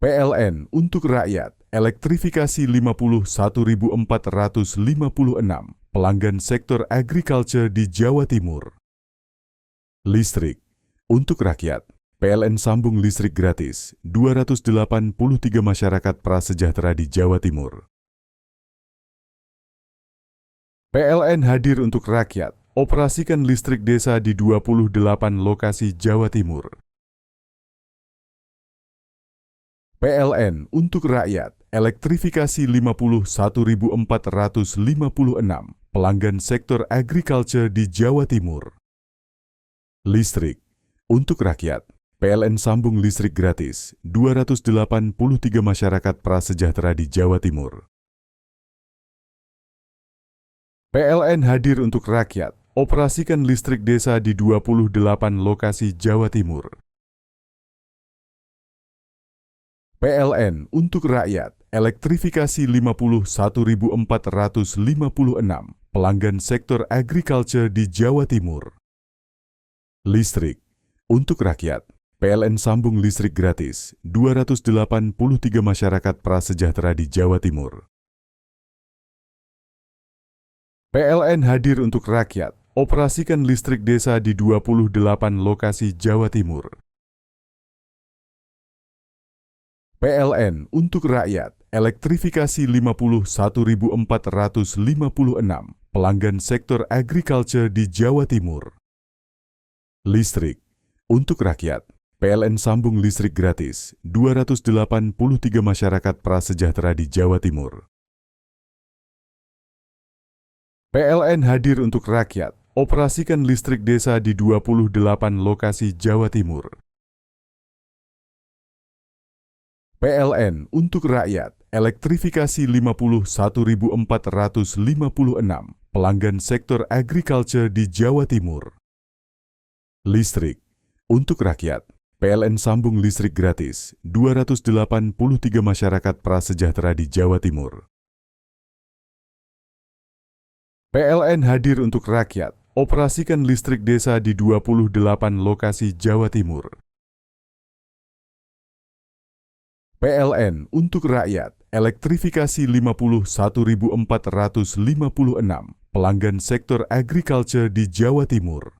PLN untuk rakyat, elektrifikasi 51.456 pelanggan sektor agriculture di Jawa Timur. Listrik untuk rakyat, PLN sambung listrik gratis 283 masyarakat prasejahtera di Jawa Timur. PLN hadir untuk rakyat, operasikan listrik desa di 28 lokasi Jawa Timur. PLN untuk rakyat, elektrifikasi 51.456 pelanggan sektor agriculture di Jawa Timur. Listrik untuk rakyat, PLN sambung listrik gratis 283 masyarakat prasejahtera di Jawa Timur. PLN hadir untuk rakyat, operasikan listrik desa di 28 lokasi Jawa Timur. PLN untuk rakyat, elektrifikasi 51.456 pelanggan sektor agriculture di Jawa Timur. Listrik untuk rakyat, PLN sambung listrik gratis 283 masyarakat prasejahtera di Jawa Timur. PLN hadir untuk rakyat, operasikan listrik desa di 28 lokasi Jawa Timur. PLN untuk rakyat, elektrifikasi 51.456 pelanggan sektor agriculture di Jawa Timur. Listrik untuk rakyat, PLN sambung listrik gratis 283 masyarakat prasejahtera di Jawa Timur. PLN hadir untuk rakyat, operasikan listrik desa di 28 lokasi Jawa Timur. PLN untuk rakyat, elektrifikasi 51.456 pelanggan sektor agriculture di Jawa Timur. Listrik untuk rakyat, PLN sambung listrik gratis 283 masyarakat prasejahtera di Jawa Timur. PLN hadir untuk rakyat, operasikan listrik desa di 28 lokasi Jawa Timur. PLN untuk rakyat, elektrifikasi 51.456 pelanggan sektor agriculture di Jawa Timur.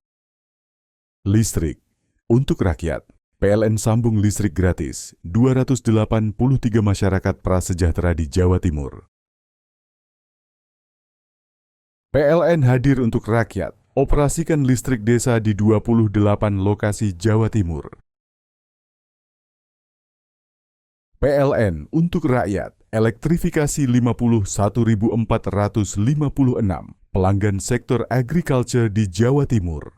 Listrik untuk rakyat, PLN sambung listrik gratis 283 masyarakat prasejahtera di Jawa Timur. PLN hadir untuk rakyat, operasikan listrik desa di 28 lokasi Jawa Timur. PLN untuk rakyat, elektrifikasi 51.456 pelanggan sektor agriculture di Jawa Timur.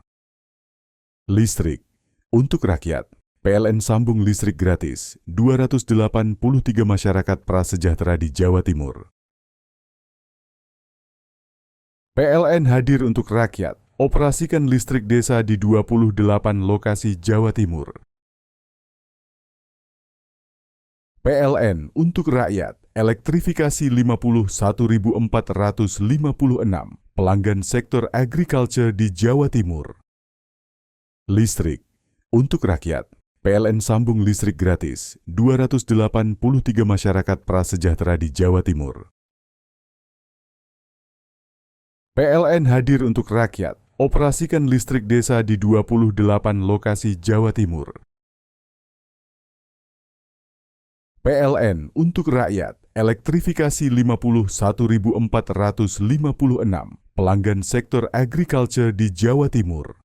Listrik untuk rakyat, PLN sambung listrik gratis 283 masyarakat prasejahtera di Jawa Timur. PLN hadir untuk rakyat, operasikan listrik desa di 28 lokasi Jawa Timur. PLN untuk rakyat, elektrifikasi 51.456 pelanggan sektor agriculture di Jawa Timur. Listrik untuk rakyat, PLN sambung listrik gratis 283 masyarakat prasejahtera di Jawa Timur. PLN hadir untuk rakyat, operasikan listrik desa di 28 lokasi Jawa Timur. PLN untuk rakyat, elektrifikasi 51.456 pelanggan sektor agriculture di Jawa Timur.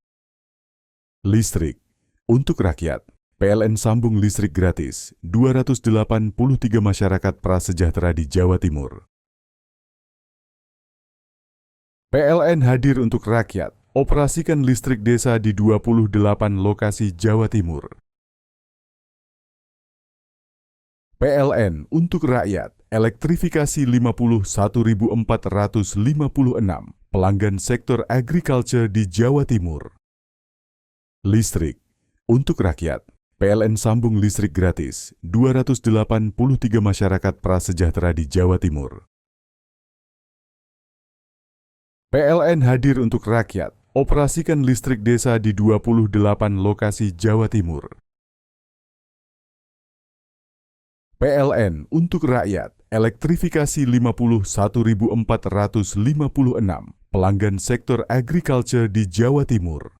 Listrik untuk rakyat, PLN sambung listrik gratis 283 masyarakat prasejahtera di Jawa Timur. PLN hadir untuk rakyat, operasikan listrik desa di 28 lokasi Jawa Timur. PLN untuk rakyat, elektrifikasi 51.456 pelanggan sektor agriculture di Jawa Timur. Listrik untuk rakyat, PLN sambung listrik gratis 283 masyarakat prasejahtera di Jawa Timur. PLN hadir untuk rakyat, operasikan listrik desa di 28 lokasi Jawa Timur. PLN untuk rakyat, elektrifikasi 51.456 pelanggan sektor agriculture di Jawa Timur.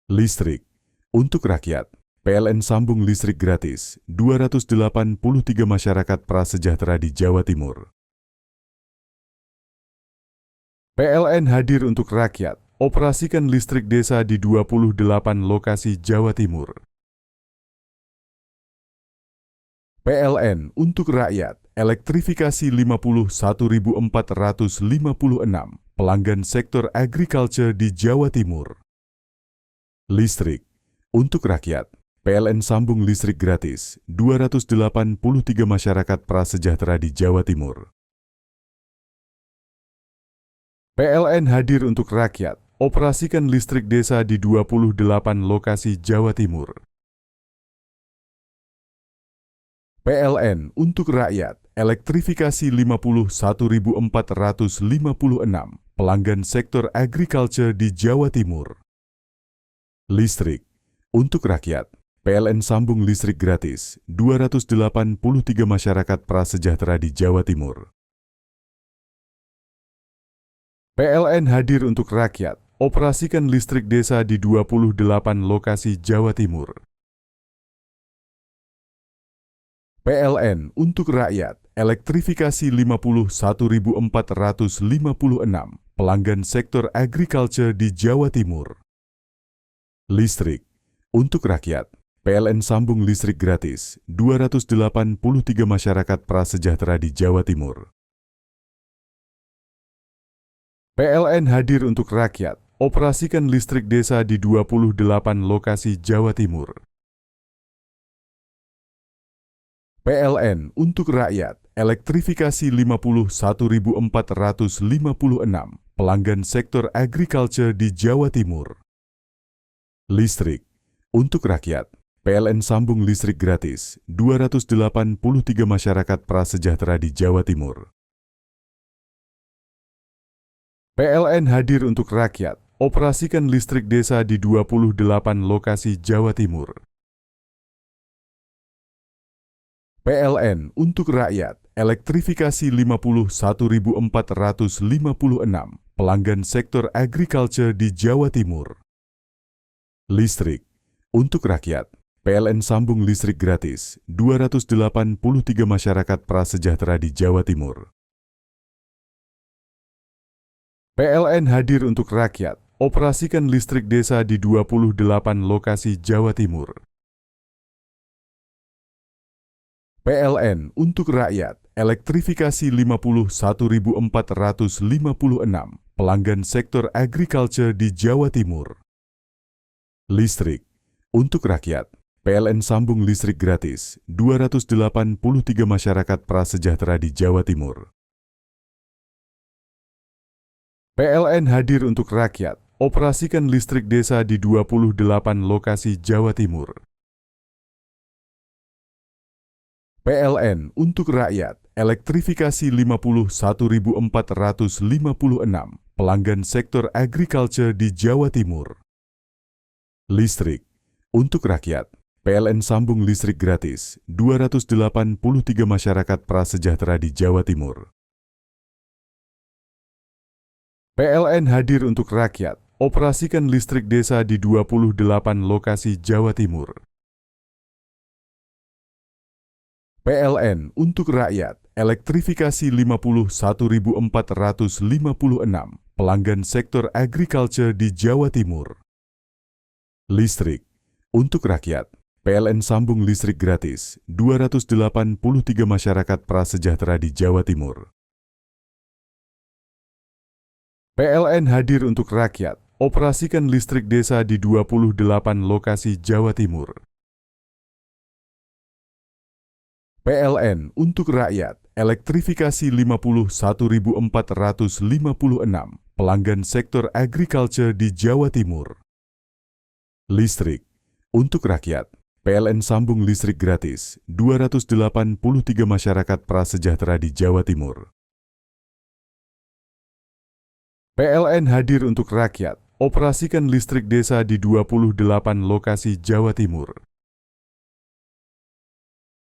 Listrik untuk rakyat, PLN sambung listrik gratis 283 masyarakat prasejahtera di Jawa Timur. PLN hadir untuk rakyat, operasikan listrik desa di 28 lokasi Jawa Timur. PLN untuk rakyat, elektrifikasi 51.456 pelanggan sektor agriculture di Jawa Timur. Listrik untuk rakyat, PLN sambung listrik gratis 283 masyarakat prasejahtera di Jawa Timur. PLN hadir untuk rakyat, operasikan listrik desa di 28 lokasi Jawa Timur. PLN untuk rakyat, elektrifikasi 51.456 pelanggan sektor agriculture di Jawa Timur. Listrik untuk rakyat, PLN sambung listrik gratis 283 masyarakat prasejahtera di Jawa Timur. PLN hadir untuk rakyat, operasikan listrik desa di 28 lokasi Jawa Timur. PLN untuk rakyat, elektrifikasi 51.456 pelanggan sektor agriculture di Jawa Timur. Listrik untuk rakyat, PLN sambung listrik gratis 283 masyarakat prasejahtera di Jawa Timur. PLN hadir untuk rakyat, operasikan listrik desa di 28 lokasi Jawa Timur. PLN untuk rakyat, elektrifikasi 51.456 pelanggan sektor agriculture di Jawa Timur. Listrik untuk rakyat, PLN sambung listrik gratis 283 masyarakat prasejahtera di Jawa Timur. PLN hadir untuk rakyat, operasikan listrik desa di 28 lokasi Jawa Timur. PLN untuk rakyat, elektrifikasi 51.456 pelanggan sektor agriculture di Jawa Timur. Listrik untuk rakyat, PLN sambung listrik gratis 283 masyarakat prasejahtera di Jawa Timur. PLN hadir untuk rakyat, operasikan listrik desa di 28 lokasi Jawa Timur. PLN untuk rakyat, elektrifikasi 51.456 pelanggan sektor agriculture di Jawa Timur. Listrik untuk rakyat, PLN sambung listrik gratis 283 masyarakat prasejahtera di Jawa Timur. PLN hadir untuk rakyat, operasikan listrik desa di 28 lokasi Jawa Timur. PLN untuk rakyat, elektrifikasi 51.456 pelanggan sektor agriculture di Jawa Timur. Listrik untuk rakyat, PLN sambung listrik gratis 283 masyarakat prasejahtera di Jawa Timur. PLN hadir untuk rakyat, operasikan listrik desa di 28 lokasi Jawa Timur. PLN untuk rakyat, elektrifikasi 51.456 pelanggan sektor agriculture di Jawa Timur. Listrik untuk rakyat, PLN sambung listrik gratis 283 masyarakat prasejahtera di Jawa Timur. PLN hadir untuk rakyat, operasikan listrik desa di 28 lokasi Jawa Timur. PLN untuk rakyat, elektrifikasi 51.456 pelanggan sektor agriculture di Jawa Timur. Listrik untuk rakyat, PLN sambung listrik gratis 283 masyarakat prasejahtera di Jawa Timur. PLN hadir untuk rakyat, operasikan listrik desa di 28 lokasi Jawa Timur.